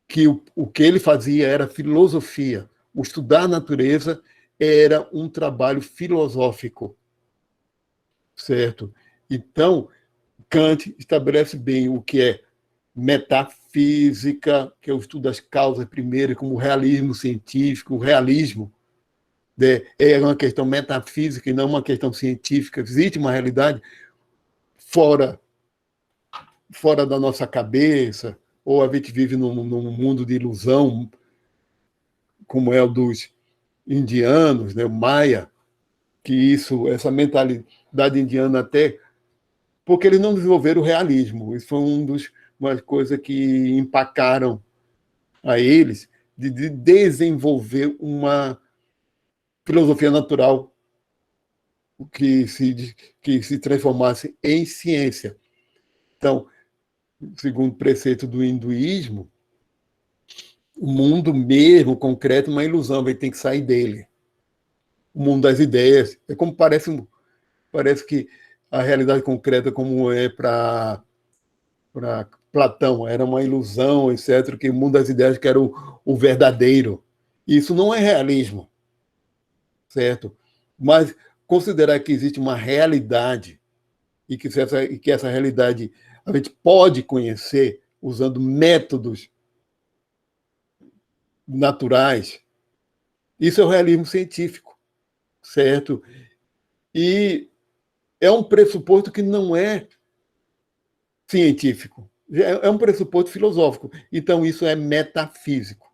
Que o que ele fazia era filosofia. O estudar a natureza era um trabalho filosófico, certo? Então, Kant estabelece bem o que é metafísica, que é o estudo das causas primeiro, como o realismo científico, o realismo, né, é uma questão metafísica e não uma questão científica. Existe uma realidade fora, fora da nossa cabeça, ou a gente vive num mundo de ilusão, como é o dos indianos, né, o Maia, que essa mentalidade indiana até, porque eles não desenvolveram o realismo. Isso foi uma coisa que empacaram a eles de desenvolver uma filosofia natural que se transformasse em ciência. Então, segundo o preceito do hinduísmo, o mundo mesmo, concreto, é uma ilusão, vai ter que sair dele. O mundo das ideias. É como parece que a realidade concreta, como é para Platão, era uma ilusão, etc., que o mundo das ideias que era o verdadeiro. Isso não é realismo, certo? Mas considerar que existe uma realidade e que essa realidade a gente pode conhecer usando métodos naturais, isso é o realismo científico, certo? E é um pressuposto que não é científico, é um pressuposto filosófico. Então, isso é metafísico.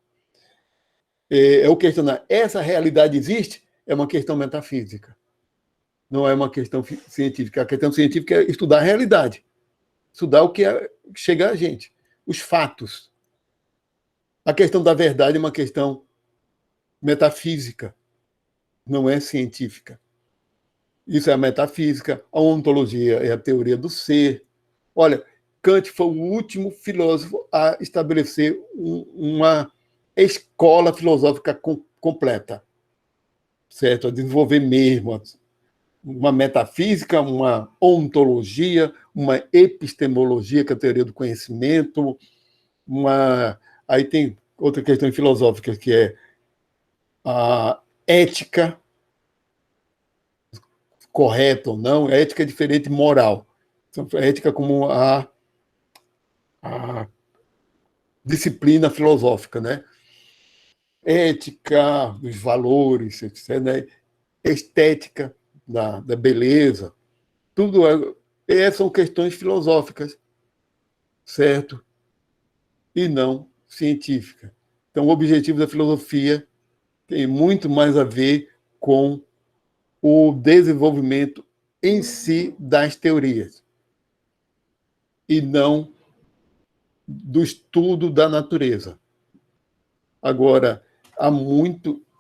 É o questionar, essa realidade existe? É uma questão metafísica, não é uma questão científica. A questão científica é estudar a realidade, estudar o que chega a gente, os fatos. A questão da verdade é uma questão metafísica, não é científica. Isso é a metafísica, a ontologia é a teoria do ser. Olha, Kant foi o último filósofo a estabelecer uma escola filosófica completa, certo? A desenvolver mesmo uma metafísica, uma ontologia, uma epistemologia, que é a teoria do conhecimento, aí tem outra questão filosófica, que é a ética, correta ou não, ética é diferente de moral. Então, ética como a disciplina filosófica, né? Ética dos valores, etc., né? Estética da beleza, tudo são questões filosóficas, certo? E não científicas. Então, o objetivo da filosofia tem muito mais a ver com o desenvolvimento em si das teorias e não do estudo da natureza. Agora,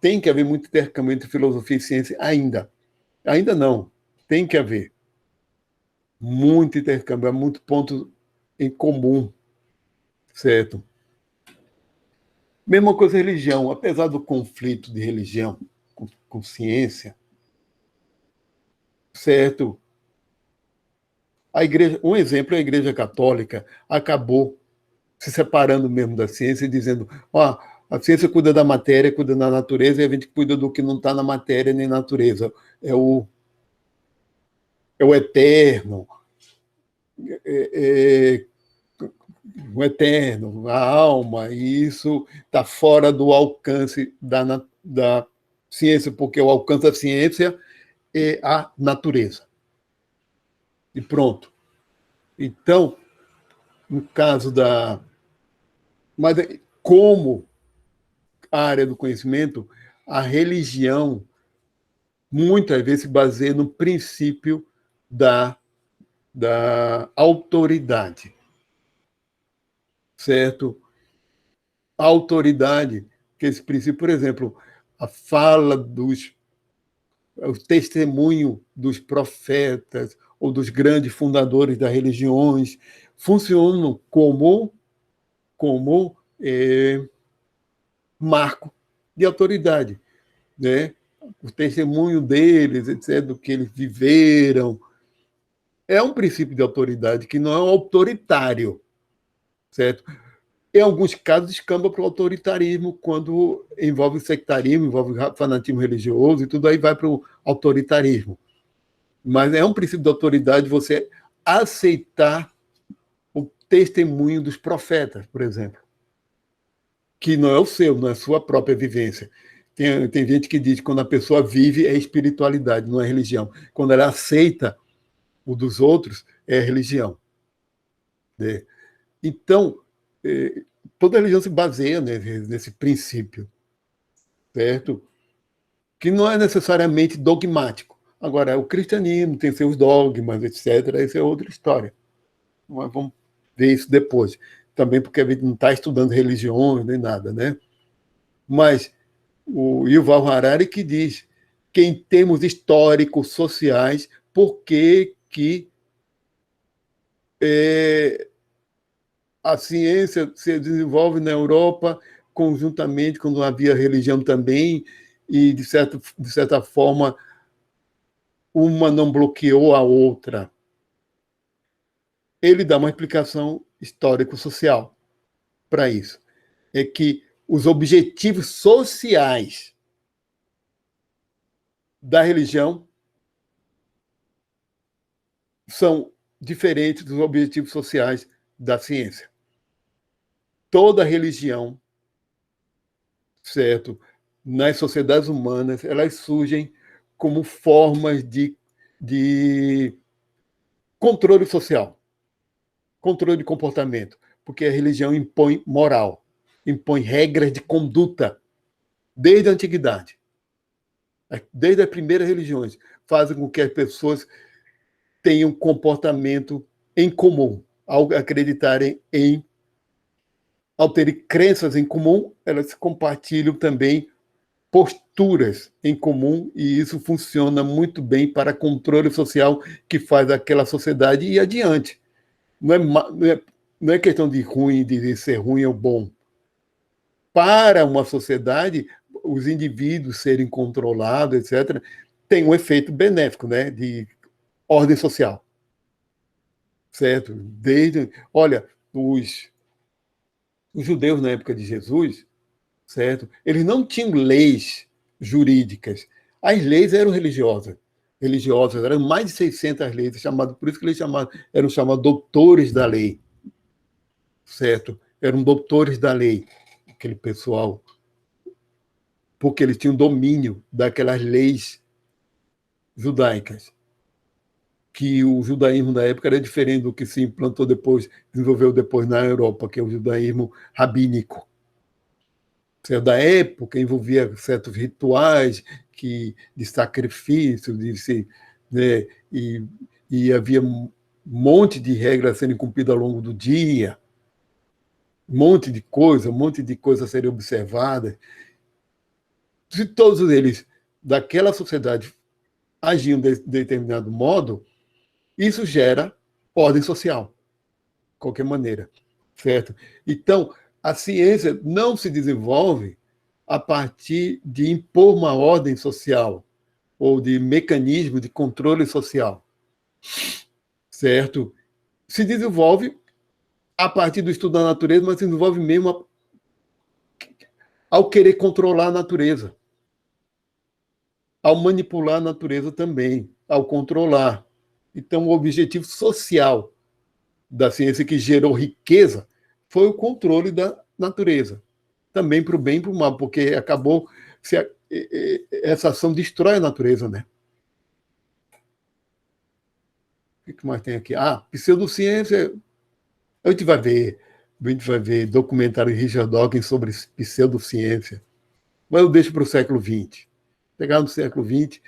tem que haver muito intercâmbio entre filosofia e ciência ainda. Ainda não, tem que haver muito intercâmbio, há muito ponto em comum, certo? Mesma coisa religião, apesar do conflito de religião com ciência, certo? A igreja, um exemplo, a Igreja Católica acabou se separando mesmo da ciência e dizendo, ó, a ciência cuida da matéria, cuida da natureza, e a gente cuida do que não está na matéria nem na natureza. É o eterno, é, é, o eterno, a alma, e isso está fora do alcance da ciência, porque o alcance da ciência é a natureza. E pronto. Então, no caso da. Mas como a área do conhecimento, a religião muitas vezes se baseia no princípio da autoridade, certo? A autoridade, que esse princípio, por exemplo, a fala o testemunho dos profetas ou dos grandes fundadores das religiões funcionam como marco de autoridade, né? O testemunho deles, etc., do que eles viveram, é um princípio de autoridade que não é um autoritário, certo? Em alguns casos, descamba para o autoritarismo quando envolve sectarismo, envolve fanatismo religioso e tudo aí vai para o autoritarismo. Mas é um princípio de autoridade você aceitar o testemunho dos profetas, por exemplo, que não é o seu, não é a sua própria vivência. Tem gente que diz que quando a pessoa vive é espiritualidade, não é religião. Quando ela aceita o dos outros, é religião. Né? Então, toda religião se baseia nesse princípio, certo? Que não é necessariamente dogmático. Agora, o cristianismo tem seus dogmas, etc. Essa é outra história. Mas vamos ver isso depois. Também porque a gente não está estudando religiões nem nada, né? Mas o Yuval Harari que diz que em termos históricos, sociais, por que a ciência se desenvolve na Europa conjuntamente, quando havia religião também, e, de certa forma, uma não bloqueou a outra. Ele dá uma explicação histórico-social para isso. É que os objetivos sociais da religião são diferentes dos objetivos sociais da ciência. Toda religião, certo, nas sociedades humanas, elas surgem como formas de controle social, controle de comportamento, porque a religião impõe moral, impõe regras de conduta desde a antiguidade. Desde as primeiras religiões, fazem com que as pessoas tenham comportamento em comum, ao acreditarem ao terem crenças em comum, elas compartilham também posturas em comum, e isso funciona muito bem para controle social que faz aquela sociedade ir adiante. Não é questão de ruim, de ser ruim ou bom. Para uma sociedade, os indivíduos serem controlados, etc., tem um efeito benéfico, né, de ordem social. Certo? Olha, os judeus na época de Jesus, certo? Eles não tinham leis jurídicas. As leis eram religiosas, eram mais de 600 leis, por isso que eram chamados doutores da lei, certo? Eram doutores da lei, aquele pessoal, porque eles tinham domínio daquelas leis judaicas, que o judaísmo da época era diferente do que se implantou depois, desenvolveu depois na Europa, que é o judaísmo rabínico. Da época envolvia certos rituais de sacrifício, né, e havia um monte de regras a serem cumpridas ao longo do dia, um monte de coisa a serem observadas. Se todos eles daquela sociedade agiam de determinado modo, isso gera ordem social, de qualquer maneira, certo? Então, A ciência não se desenvolve a partir de impor uma ordem social ou de mecanismo de controle social, certo? Se desenvolve a partir do estudo da natureza, mas se desenvolve mesmo ao querer controlar a natureza, ao manipular a natureza também, ao controlar. Então, o objetivo social da ciência que gerou riqueza foi o controle da natureza, também para o bem e para o mal, porque acabou se essa ação destrói a natureza, né? O que mais tem aqui? Pseudociência. A gente vai ver documentário de Richard Dawkins sobre pseudociência, mas eu deixo para o século XX. Pegar no século XX,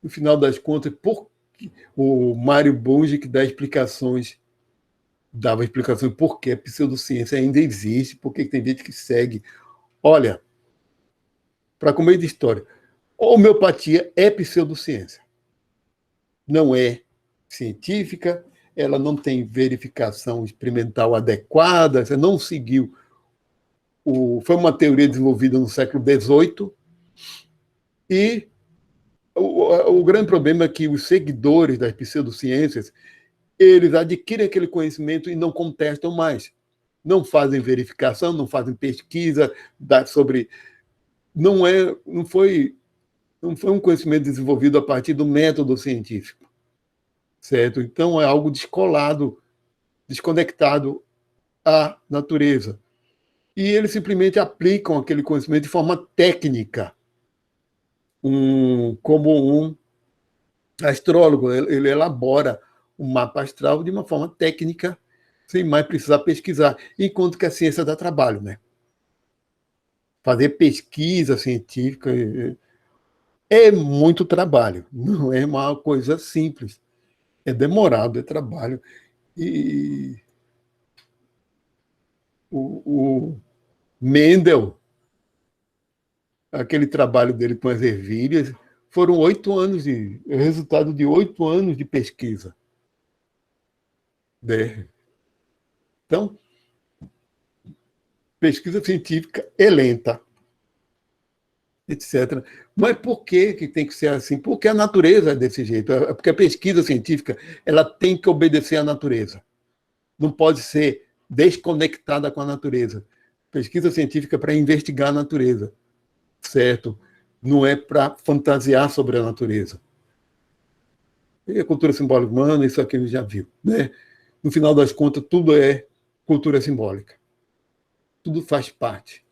no final das contas, o Mário Bunge que dava explicações por que a pseudociência ainda existe, por que tem gente que segue. Olha, para começo de história, a homeopatia é pseudociência. Não é científica, ela não tem verificação experimental adequada, você não seguiu. Foi uma teoria desenvolvida no século XVIII e o grande problema é que os seguidores das pseudociências eles adquirem aquele conhecimento e não contestam mais. Não fazem verificação, não fazem pesquisa sobre. Não foi um conhecimento desenvolvido a partir do método científico, certo? Então é algo descolado, desconectado à natureza. E eles simplesmente aplicam aquele conhecimento de forma técnica, como um astrólogo, ele elabora um mapa astral de uma forma técnica, sem mais precisar pesquisar, enquanto que a ciência dá trabalho, né? Fazer pesquisa científica é muito trabalho, não é uma coisa simples, é demorado, é trabalho. E o Mendel, aquele trabalho dele com as ervilhas, foram 8 anos resultado de 8 anos de pesquisa. Né? Então, pesquisa científica é lenta, etc. Mas por que tem que ser assim? Porque a natureza é desse jeito. Porque a pesquisa científica ela tem que obedecer à natureza. Não pode ser desconectada com a natureza. Pesquisa científica é para investigar a natureza, certo? Não é para fantasiar sobre a natureza. E a cultura simbólica humana, isso aqui a gente já viu. Né? No final das contas, tudo é cultura simbólica. Tudo faz parte.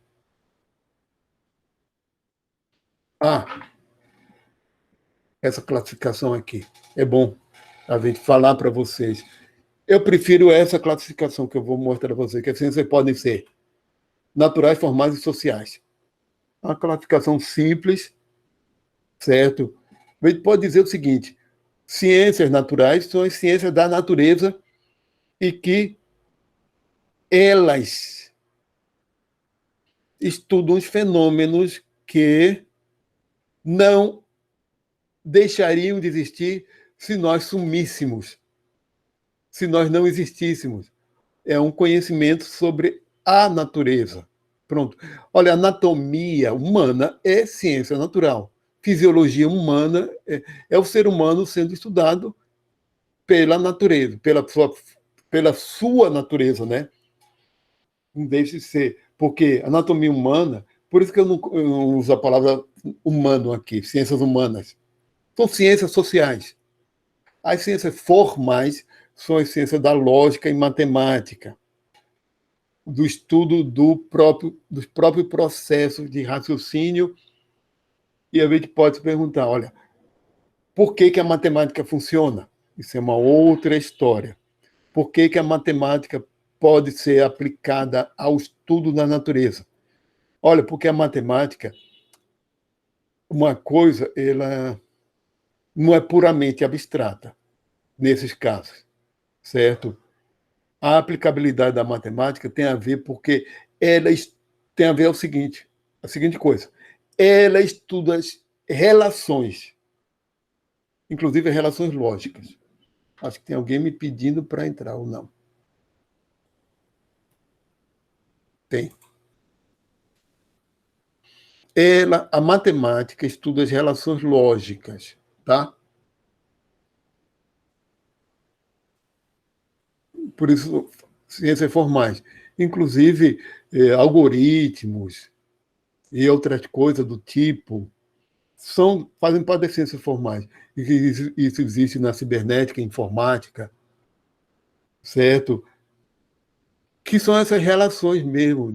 Essa classificação aqui. É bom a gente falar para vocês. Eu prefiro essa classificação que eu vou mostrar para vocês, que as ciências podem ser naturais, formais e sociais. Uma classificação simples, certo? A gente pode dizer o seguinte: ciências naturais são as ciências da natureza e que elas estudam os fenômenos que não deixariam de existir se nós sumíssemos, se nós não existíssemos. É um conhecimento sobre a natureza. Pronto. Olha, anatomia humana é ciência natural. Fisiologia humana é o ser humano sendo estudado pela natureza, pela sua natureza, né? Não deixe de ser. Porque anatomia humana, por isso que eu não uso a palavra humano aqui, ciências humanas. São ciências sociais. As ciências formais são as ciências da lógica e matemática, do estudo dos próprios processos de raciocínio. E a gente pode se perguntar, olha, por que a matemática funciona? Isso é uma outra história. Por que a matemática pode ser aplicada ao estudo da natureza? Olha, porque a matemática, uma coisa, ela não é puramente abstrata nesses casos, certo? A aplicabilidade da matemática tem a ver porque ela tem a ver a seguinte coisa. Ela estuda as relações, inclusive as relações lógicas. Acho que tem alguém me pedindo para entrar ou não. Tem. A matemática estuda as relações lógicas, tá? Por isso, ciências formais. Inclusive, algoritmos e outras coisas do tipo fazem parte das ciências formais. E isso existe na cibernética, informática, certo? Que são essas relações mesmo.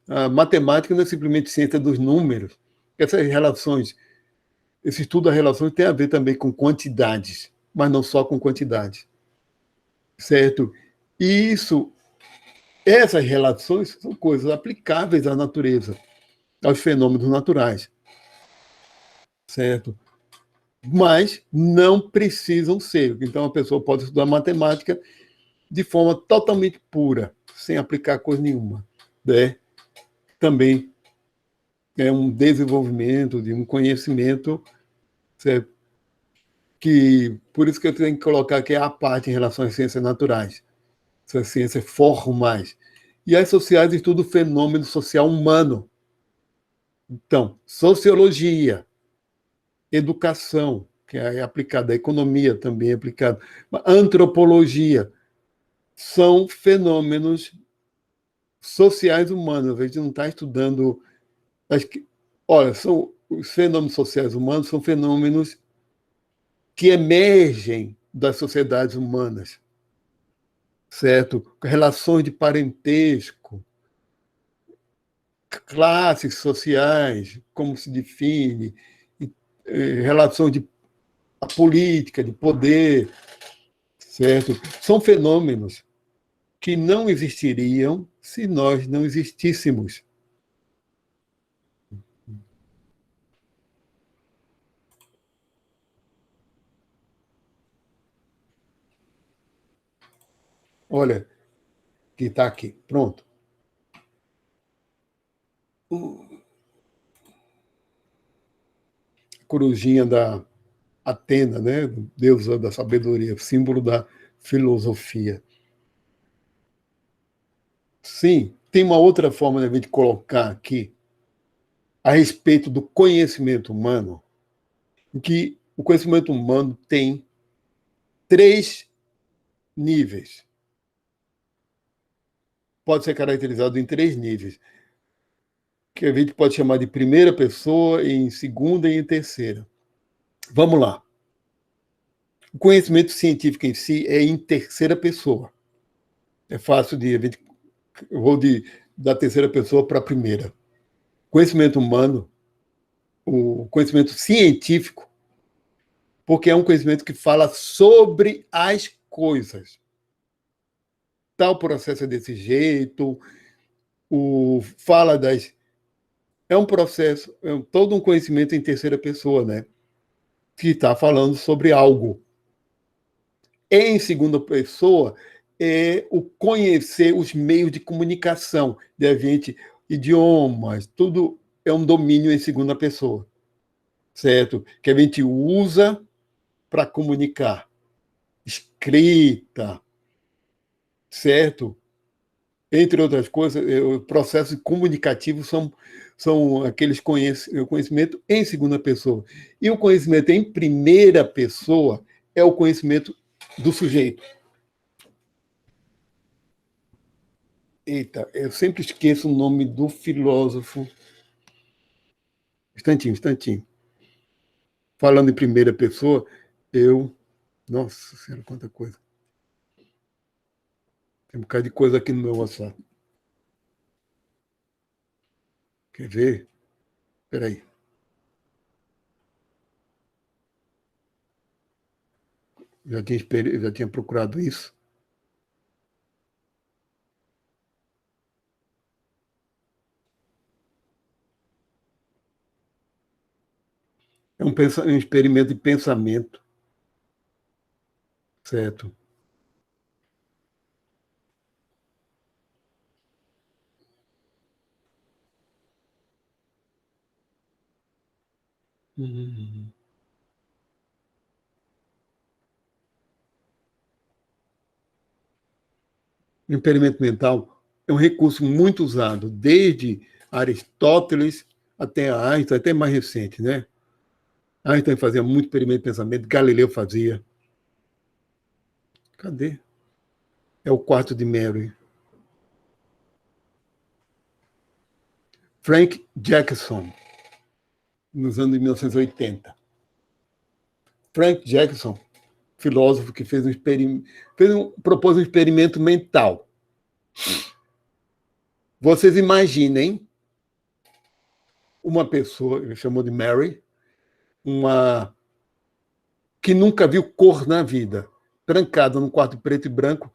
A matemática não é simplesmente ciência dos números. Essas relações, esse estudo das relações tem a ver também com quantidades, mas não só com quantidades, certo? E essas relações são coisas aplicáveis à natureza, aos fenômenos naturais, certo? Mas não precisam ser. Então, a pessoa pode estudar matemática de forma totalmente pura, sem aplicar coisa nenhuma. Né? Também é um desenvolvimento de um conhecimento, certo? Que por isso que eu tenho que colocar que é a parte em relação às ciências naturais, essas ciências formais. E as sociais estudam o fenômeno social humano. Então, sociologia, educação, que é aplicada, a economia também é aplicada, antropologia, são fenômenos sociais humanos. A gente não está estudando. Acho que, olha, os fenômenos sociais humanos são fenômenos que emergem das sociedades humanas, certo? Relações de parentesco, classes sociais, como se define, relações de a política, de poder, certo? São fenômenos que não existiriam se nós não existíssemos. Olha, que está aqui, pronto. A corujinha da Atena, né? Deusa da sabedoria, símbolo da filosofia. Sim, tem uma outra forma de a gente colocar aqui a respeito do conhecimento humano, em que o conhecimento humano tem três níveis. Pode ser caracterizado em três níveis, que a gente pode chamar de primeira pessoa, em segunda e em terceira. Vamos lá. O conhecimento científico em si é em terceira pessoa. É fácil de. Eu vou da terceira pessoa para a primeira. Conhecimento humano, o conhecimento científico, porque é um conhecimento que fala sobre as coisas. Tal processo é desse jeito, fala das. É um processo, todo um conhecimento em terceira pessoa, né? Que está falando sobre algo. Em segunda pessoa, é o conhecer os meios de comunicação, de a gente, idiomas, tudo é um domínio em segunda pessoa, certo? Que a gente usa para comunicar. Escrita, certo? Entre outras coisas, os processos comunicativos são aqueles conhecimento em segunda pessoa. E o conhecimento em primeira pessoa é o conhecimento do sujeito. Eita, eu sempre esqueço o nome do filósofo. Instantinho, instantinho. Falando em primeira pessoa, eu. Nossa Senhora, quanta coisa. Tem um bocado de coisa aqui no meu WhatsApp. Quer ver? Espera aí. Já tinha procurado isso. É um experimento de pensamento, certo? Uhum. Um experimento mental. é um recurso muito usado, desde Aristóteles até Einstein, até mais recente, né? Einstein fazia muito experimento de pensamento, Galileu fazia. Cadê? É o quarto de Mary. Frank Jackson, nos anos de 1980. Frank Jackson, filósofo que fez propôs um experimento mental. Vocês imaginem uma pessoa, ele chamou de Mary, uma que nunca viu cor na vida, trancada num quarto preto e branco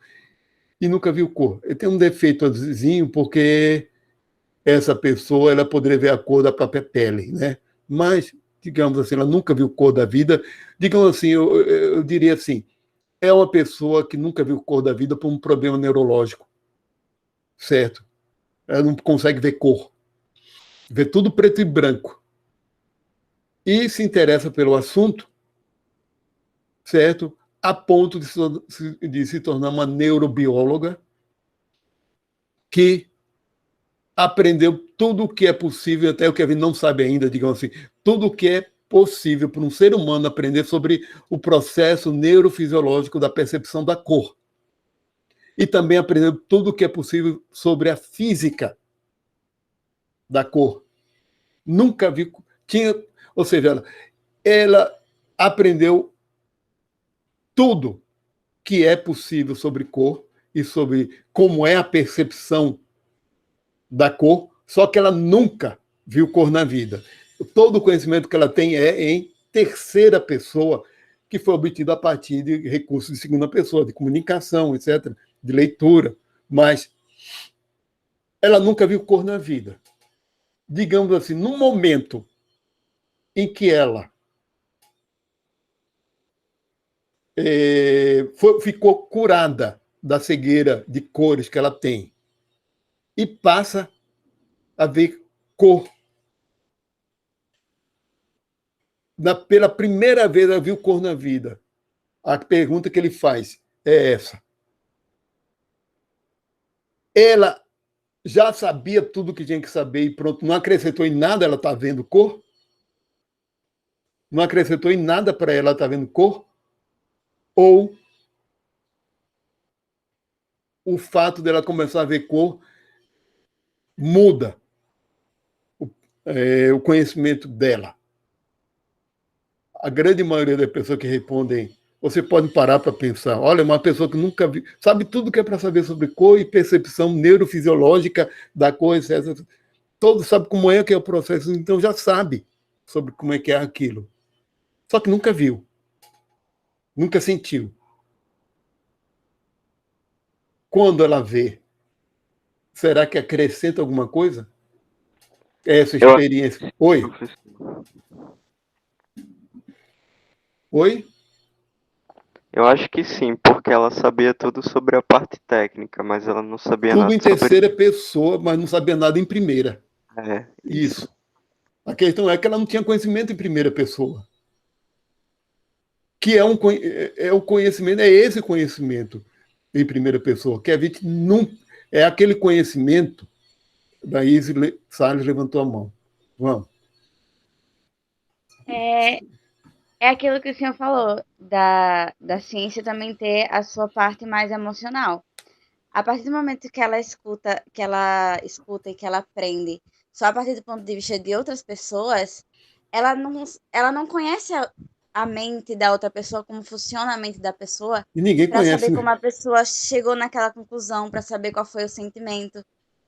e nunca viu cor. Ele tem um defeitozinho porque essa pessoa ela poderia ver a cor da própria pele, né? Mas, digamos assim, ela nunca viu cor da vida. Digamos assim, eu diria assim, é uma pessoa que nunca viu cor da vida por um problema neurológico, certo? Ela não consegue ver cor, vê tudo preto e branco. E se interessa pelo assunto, certo? A ponto de se tornar uma neurobióloga que aprendeu tudo o que é possível, até o que a gente não sabe ainda, digamos assim, tudo o que é possível para um ser humano aprender sobre o processo neurofisiológico da percepção da cor. E também aprendeu tudo o que é possível sobre a física da cor. Nunca vi. Ou seja, ela aprendeu tudo que é possível sobre cor e sobre como é a percepção da cor, só que ela nunca viu cor na vida. Todo o conhecimento que ela tem é em terceira pessoa, que foi obtido a partir de recursos de segunda pessoa, de comunicação, etc., de leitura. Mas ela nunca viu cor na vida. Digamos assim, no momento em que ela ficou curada da cegueira de cores que ela tem e passa a ver cor. Pela primeira vez ela viu cor na vida. A pergunta que ele faz é essa. Ela já sabia tudo que tinha que saber e pronto, não acrescentou em nada, ela está vendo cor? Não acrescentou em nada para ela estar vendo cor? Ou o fato dela começar a ver cor muda o conhecimento dela? A grande maioria das pessoas que respondem, você pode parar para pensar, olha, uma pessoa que nunca viu, sabe tudo que é para saber sobre cor e percepção neurofisiológica da cor, etc. Todos sabem como é que é o processo, então já sabe sobre como é que é aquilo. Só que nunca viu, nunca sentiu. Quando ela vê, será que acrescenta alguma coisa? Essa Eu, experiência. Oi? Oi? eu acho que sim, porque ela sabia tudo sobre a parte técnica, mas ela não sabia Tudo nada em sobre. terceira pessoa, mas não sabia nada em primeira. É, isso. Isso. A questão é que ela não tinha conhecimento em primeira pessoa. Que é o conhecimento, é esse conhecimento em primeira pessoa, que a gente não. É aquele conhecimento. Daí Salles levantou a mão. Vamos. É, é aquilo que o senhor falou, da ciência também ter a sua parte mais emocional. A partir do momento que ela escuta e que ela aprende só a partir do ponto de vista de outras pessoas, ela não, ela não conhece a mente da outra pessoa, como funciona a mente da pessoa, E ninguém para conhece, saber né? como a pessoa chegou naquela conclusão, para saber qual foi o sentimento.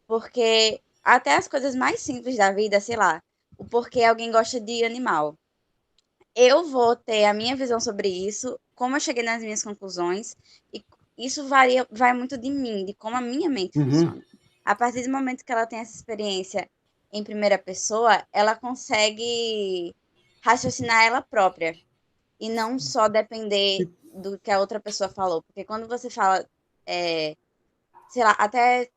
Porque até as coisas mais simples da vida, sei lá, o porquê alguém gosta de animal. Eu vou ter a minha visão sobre isso, como eu cheguei nas minhas conclusões, e isso vai muito de mim, de como a minha mente Uhum. funciona. A partir do momento que ela tem essa experiência em primeira pessoa, ela consegue raciocinar ela própria e não só depender do que a outra pessoa falou. Porque quando você fala, é, sei lá, até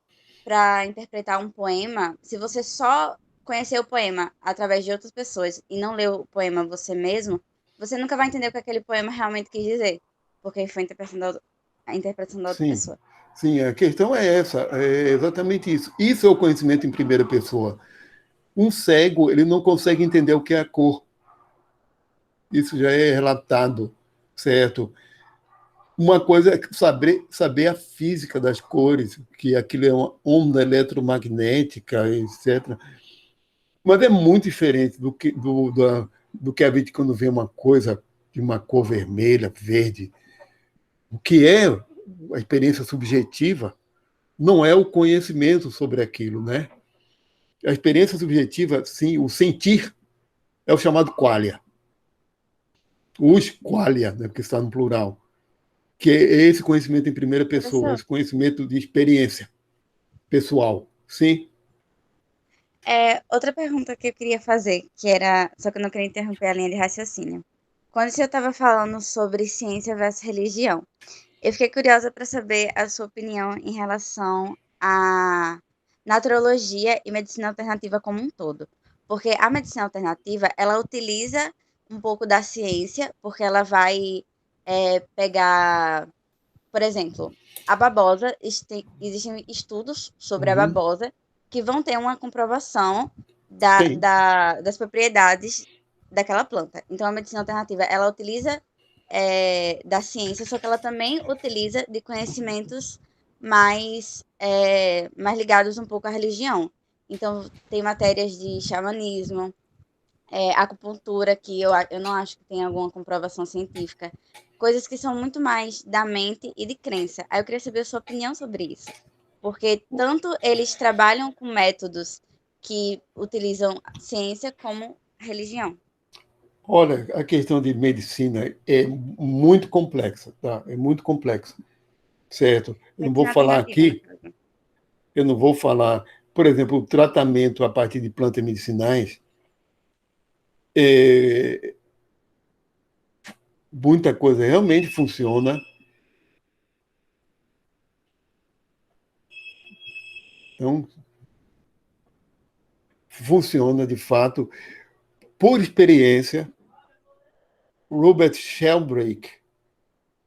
para interpretar um poema, se você só conhecer o poema através de outras pessoas e não ler o poema você mesmo, você nunca vai entender o que aquele poema realmente quis dizer, porque foi interpretado a interpretação da outra Sim, pessoa. sim, a questão é essa, é exatamente isso. Isso é o conhecimento em primeira pessoa. Um cego, ele não consegue entender o que é a cor. Isso já é relatado, certo? Uma coisa é saber a física das cores, que aquilo é uma onda eletromagnética, etc. Mas é muito diferente do que a gente quando vê uma coisa de uma cor vermelha, verde. O que é a experiência subjetiva não é o conhecimento sobre aquilo, né? A experiência subjetiva, sim, o sentir é o chamado qualia. Os qualia, né, porque está no plural, que é esse conhecimento em primeira pessoa, Professor, esse conhecimento de experiência pessoal. Sim, outra pergunta que eu queria fazer, que era, só que eu não queria interromper a linha de raciocínio. Quando você estava falando sobre ciência versus religião, eu fiquei curiosa para saber a sua opinião em relação à naturologia e medicina alternativa como um todo. Porque a medicina alternativa, ela utiliza um pouco da ciência, porque ela vai pegar, por exemplo, a babosa, existem estudos sobre a uhum. babosa que vão ter uma comprovação Tem. das propriedades daquela planta. Então, a medicina alternativa, ela utiliza da ciência, só que ela também utiliza de conhecimentos mais ligados um pouco à religião. Então, tem matérias de xamanismo, acupuntura, que eu não acho que tem alguma comprovação científica. Coisas que são muito mais da mente e de crença. Aí eu queria saber a sua opinião sobre isso. Porque tanto eles trabalham com métodos que utilizam ciência como religião. Olha, a questão de medicina é muito complexa, tá? É muito complexa, certo? Eu não vou Medicina falar alternativa, no aqui, caso. eu não vou falar, por exemplo, o tratamento a partir de plantas medicinais, é, muita coisa realmente funciona. Então, funciona de fato. Por experiência, Robert Sheldrake,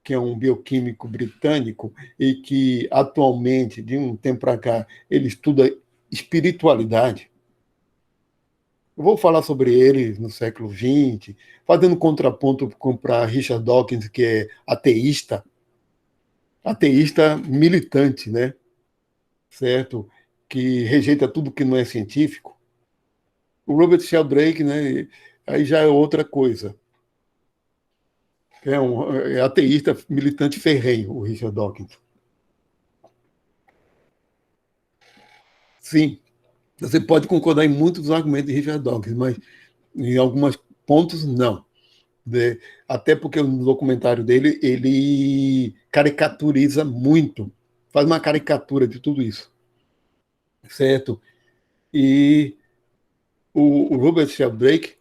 que é um bioquímico britânico e que atualmente, de um tempo para cá, ele estuda espiritualidade. Eu vou falar sobre ele no século XX, fazendo contraponto para Richard Dawkins, que é ateísta militante, né? Certo? Que rejeita tudo que não é científico. O Robert Sheldrake, né? Aí já é outra coisa. É ateísta militante ferrenho, o Richard Dawkins. Sim, você pode concordar em muitos dos argumentos de Richard Dawkins, mas em alguns pontos não. Né? Até porque no documentário dele ele caricaturiza muito, faz uma caricatura de tudo isso, certo? E o Robert Sheldrake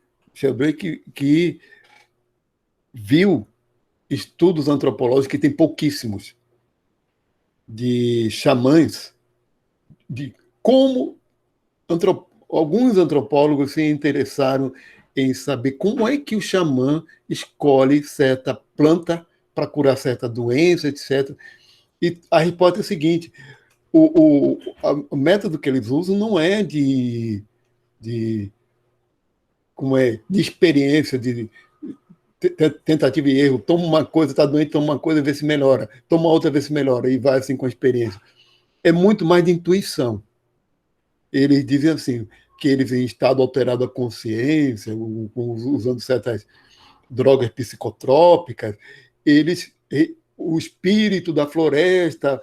que viu estudos antropológicos que tem pouquíssimos de xamãs, de como alguns antropólogos se interessaram em saber como é que o xamã escolhe certa planta para curar certa doença, etc. E a resposta é a seguinte: o método que eles usam não é de, como é, de experiência, de tentativa e erro. Toma uma coisa, está doente, toma uma coisa, vê se melhora. Toma outra, vê se melhora. E vai assim com a experiência. É muito mais de intuição. Eles dizem assim, que eles em estado alterado da consciência, usando certas drogas psicotrópicas, o espírito da floresta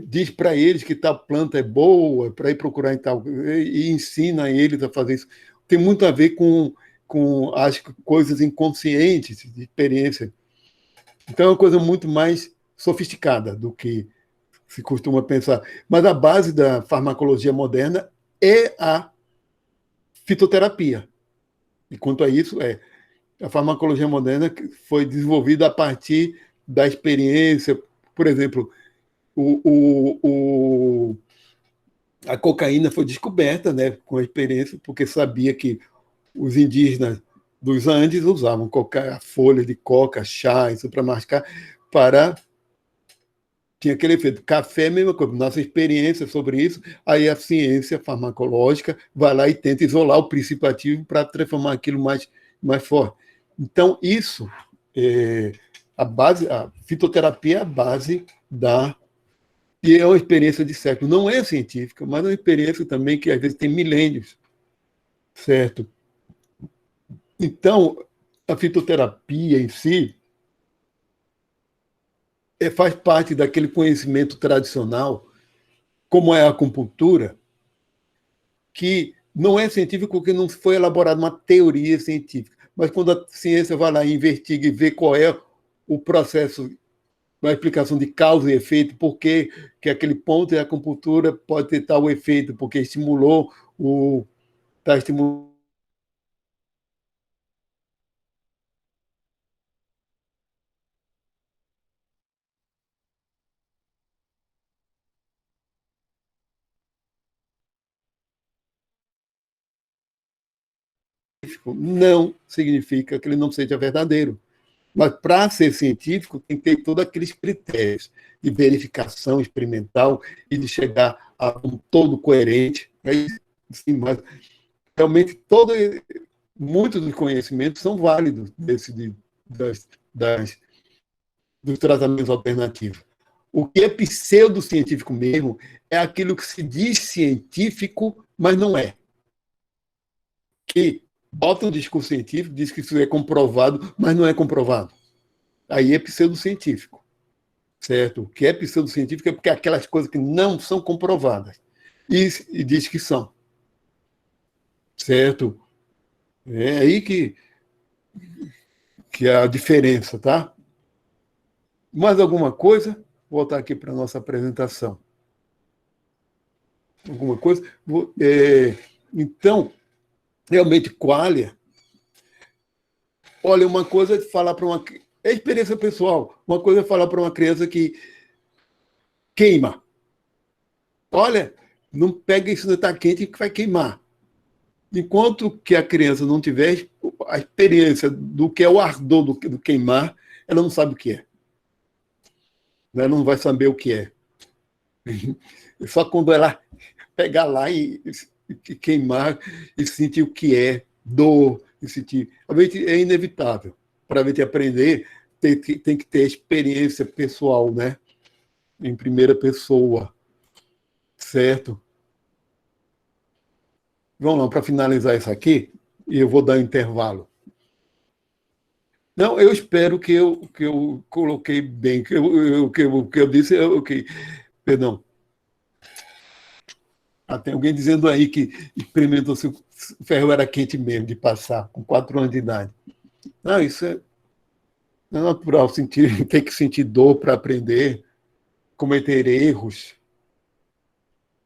diz para eles que tal planta é boa, para ir procurar em tal, e ensina eles a fazer isso. Tem muito a ver com as coisas inconscientes de experiência. Então é uma coisa muito mais sofisticada do que se costuma pensar. Mas a base da farmacologia moderna é a fitoterapia. E quanto a isso, a farmacologia moderna foi desenvolvida a partir da experiência. Por exemplo, o, o, o, a cocaína foi descoberta, né, com a experiência, porque sabia que os indígenas dos Andes usavam a folha de coca, chá, isso para mascar, para... Tinha aquele efeito. Café é a mesma coisa. Nossa experiência sobre isso, aí a ciência farmacológica vai lá e tenta isolar o princípio ativo para transformar aquilo mais forte. Então, isso, a fitoterapia é a base da... E é uma experiência de século. Não é científica, mas é uma experiência também que, às vezes, tem milênios, certo? Então, a fitoterapia em si faz parte daquele conhecimento tradicional, como é a acupuntura, que não é científico porque não foi elaborada uma teoria científica. Mas quando a ciência vai lá e investiga e vê qual é o processo, a explicação de causa e efeito, por que aquele ponto da acupuntura pode ter tal efeito, porque estimulou está estimulando não significa que ele não seja verdadeiro. Mas, para ser científico, tem que ter todos aqueles critérios de verificação experimental e de chegar a um todo coerente. Sim, mas, realmente, muitos dos conhecimentos são válidos das, das, dos tratamentos alternativos. O que é pseudocientífico mesmo é aquilo que se diz científico, mas não é. Que bota um discurso científico, diz que isso é comprovado, mas não é comprovado. Aí é pseudocientífico, certo? O que é pseudocientífico é porque é aquelas coisas que não são comprovadas. E diz que são, certo? É aí que é a diferença, tá? Mais alguma coisa? Vou voltar aqui para a nossa apresentação. Alguma coisa? Então, realmente, qualia. Olha, uma coisa é falar para uma... É experiência pessoal. Uma coisa é falar para uma criança que queima. Olha, não pega isso, não está quente, que vai queimar. Enquanto que a criança não tiver a experiência do que é o ardor do queimar, ela não sabe o que é. Ela não vai saber o que é. Só quando ela pegar lá e queimar e sentir o que é dor, e sentir... É inevitável. Para a gente aprender, tem que ter experiência pessoal, né? Em primeira pessoa. Certo? Vamos lá, para finalizar isso aqui, e eu vou dar um intervalo. Não, eu espero que eu coloquei bem, que eu disse, perdão. Tem alguém dizendo aí que experimentou se o ferro era quente mesmo de passar, com 4 anos de idade. Não, isso é natural, tem que sentir dor para aprender, cometer erros.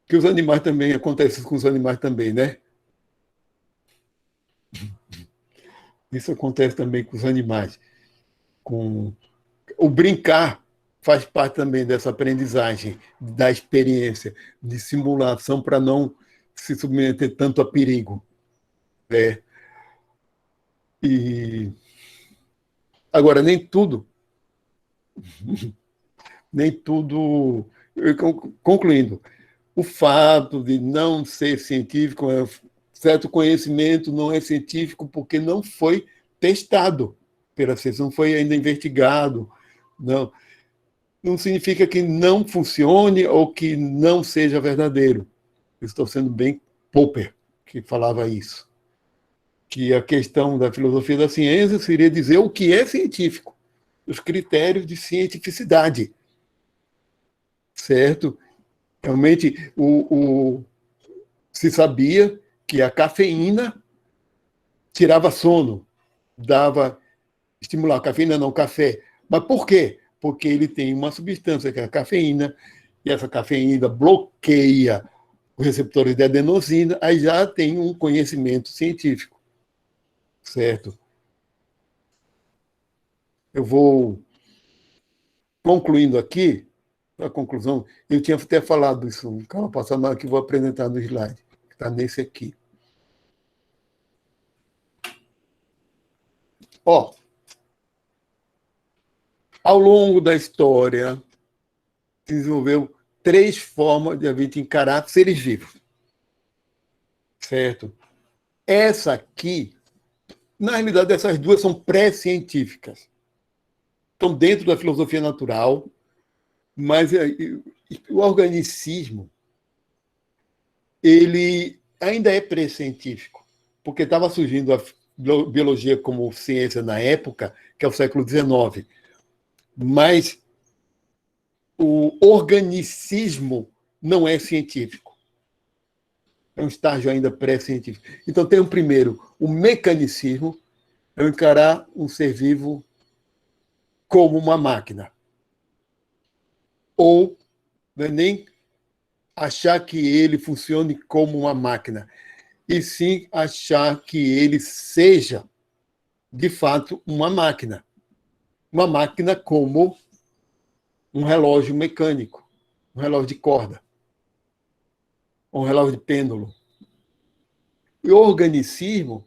Que os animais também, acontece com os animais também, né? Isso acontece também com os animais. O brincar faz parte também dessa aprendizagem, da experiência, de simulação para não se submeter tanto a perigo. Né? E agora, nem tudo. Concluindo, o fato de não ser científico, certo conhecimento não é científico porque não foi testado pela ciência, não foi ainda investigado, não significa que não funcione ou que não seja verdadeiro. Eu estou sendo bem Popper que falava isso. Que a questão da filosofia da ciência seria dizer o que é científico, os critérios de cientificidade. Certo? Realmente, se sabia que a cafeína tirava sono, estimulava. Cafeína não, café. Mas por quê? Porque ele tem uma substância que é a cafeína, e essa cafeína bloqueia os receptores de adenosina, aí já tem um conhecimento científico. Certo? Eu vou concluindo aqui, a conclusão, eu tinha até falado isso no canal passado, mas aqui vou apresentar no slide, que está nesse aqui. Ó, ao longo da história, se desenvolveu 3 formas de a gente encarar seres vivos. Certo? Essa aqui, na realidade, essas duas são pré-científicas. Estão dentro da filosofia natural, mas o organicismo ele ainda é pré-científico, porque estava surgindo a biologia como ciência na época, que é o século XIX. Mas o organicismo não é científico. É um estágio ainda pré-científico. Então, tem o primeiro, o mecanicismo, é encarar um ser vivo como uma máquina. Ou não é nem achar que ele funcione como uma máquina, e sim achar que ele seja, de fato, uma máquina. Uma máquina como um relógio mecânico, um relógio de corda, um relógio de pêndulo. E o organicismo,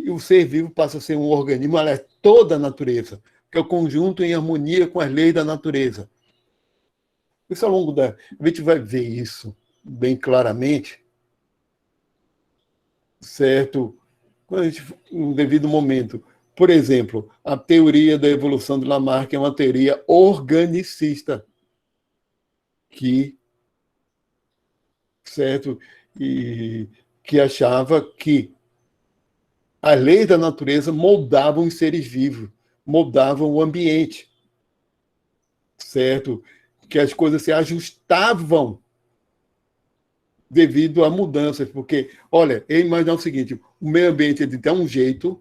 o ser vivo passa a ser um organismo, aliás, toda a natureza, que é o conjunto em harmonia com as leis da natureza. Isso ao longo da... A gente vai ver isso bem claramente, certo? Quando a gente, no devido momento. Por exemplo, a teoria da evolução de Lamarck é uma teoria organicista, que, certo? E que achava que as leis da natureza moldavam os seres vivos, moldavam o ambiente, certo? Que as coisas se ajustavam devido a mudanças, porque, olha, eu imagino o seguinte, o meio ambiente ele tem um jeito,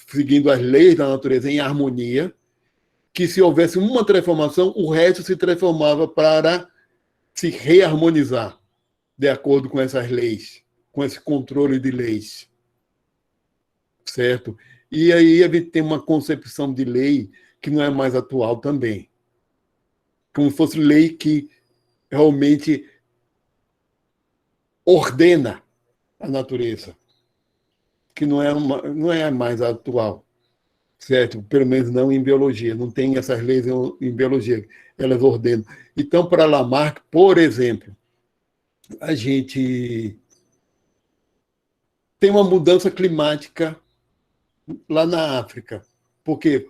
seguindo as leis da natureza em harmonia, que se houvesse uma transformação, o resto se transformava para se reharmonizar, de acordo com essas leis, com esse controle de leis, certo? E aí a gente tem uma concepção de lei que não é mais atual também, como se fosse lei que realmente ordena a natureza, que não é mais atual, certo? Pelo menos não em biologia, não tem essas leis em biologia, elas ordenam. Então, para Lamarck, por exemplo, a gente tem uma mudança climática lá na África, porque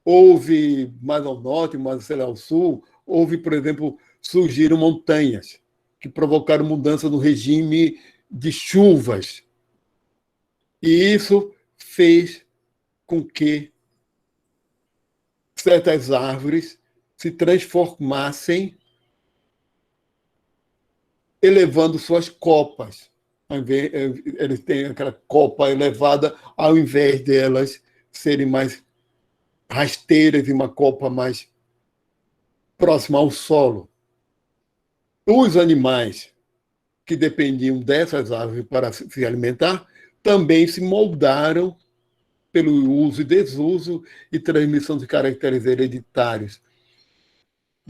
houve mais ao norte, mais sei lá, ao sul, houve, por exemplo, surgiram montanhas que provocaram mudança no regime de chuvas. E isso fez com que certas árvores se transformassem, elevando suas copas. Eles têm aquela copa elevada, ao invés delas serem mais rasteiras e uma copa mais próxima ao solo. Os animais que dependiam dessas árvores para se alimentar também se moldaram pelo uso e desuso e transmissão de caracteres hereditários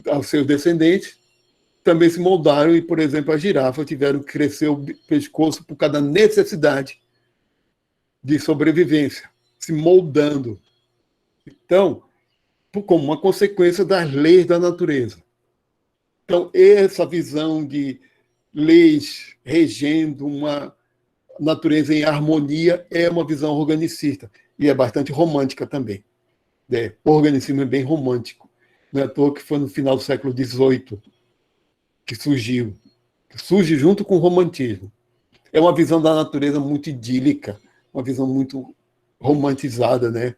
aos seus descendentes, também se moldaram e, por exemplo, as girafas tiveram que crescer o pescoço por causa da necessidade de sobrevivência, se moldando. Então, como uma consequência das leis da natureza. Então, essa visão de leis regendo uma natureza em harmonia é uma visão organicista e é bastante romântica também. O organicismo é bem romântico. Não é à toa que foi no final do século XVIII que surgiu, que surge junto com o romantismo. É uma visão da natureza muito idílica, uma visão muito romantizada, né?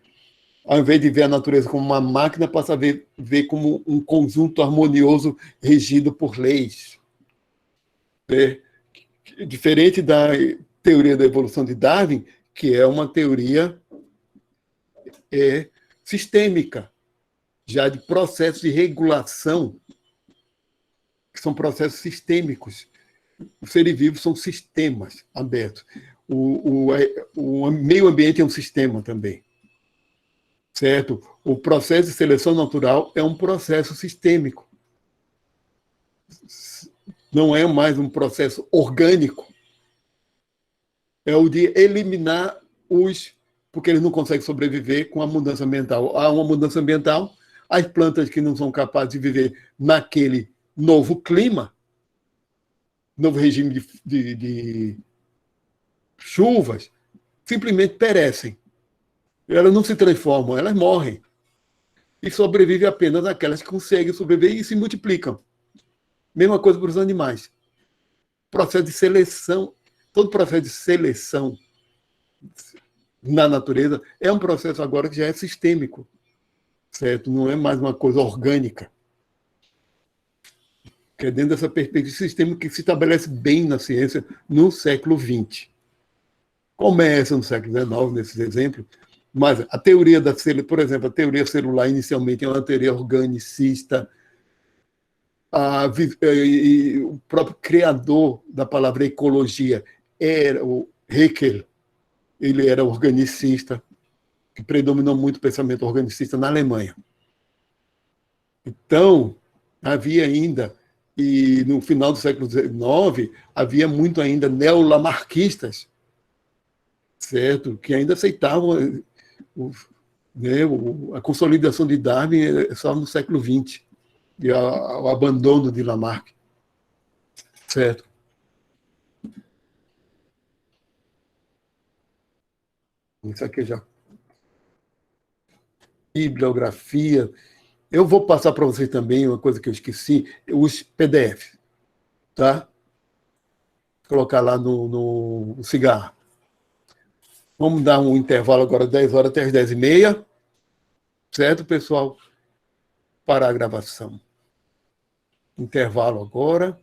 Ao invés de ver a natureza como uma máquina, passa a ver como um conjunto harmonioso regido por leis. Né? Diferente da teoria da evolução de Darwin, que é uma teoria sistêmica, já de processos de regulação, que são processos sistêmicos. Os seres vivos são sistemas abertos. O meio ambiente é um sistema também. Certo? O processo de seleção natural é um processo sistêmico. Não é mais um processo orgânico. É o de eliminar os porque eles não conseguem sobreviver com a mudança ambiental. Há uma mudança ambiental, as plantas que não são capazes de viver naquele novo clima, novo regime de chuvas, simplesmente perecem. Elas não se transformam, elas morrem. E sobrevivem apenas aquelas que conseguem sobreviver e se multiplicam. Mesma coisa para os animais. Processo de seleção, todo processo de seleção na natureza é um processo agora que já é sistêmico, certo? Não é mais uma coisa orgânica. Que é dentro dessa perspectiva sistêmica que se estabelece bem na ciência no século XX. Começa no século XIX, nesses exemplos, mas a teoria da célula, por exemplo, a teoria celular inicialmente é uma teoria organicista. O próprio criador da palavra ecologia era o Haeckel, ele era organicista, que predominou muito o pensamento organicista na Alemanha. Então, havia ainda, e no final do século XIX, havia muito ainda neolamarquistas, certo? Que ainda aceitavam a consolidação de Darwin só no século XX, e o abandono de Lamarck, certo? Isso aqui já. Bibliografia. Eu vou passar para vocês também uma coisa que eu esqueci, os PDF, tá? Vou colocar lá no cigarro. Vamos dar um intervalo agora, 10 horas até as 10h30, certo, pessoal? Para a gravação. Intervalo agora.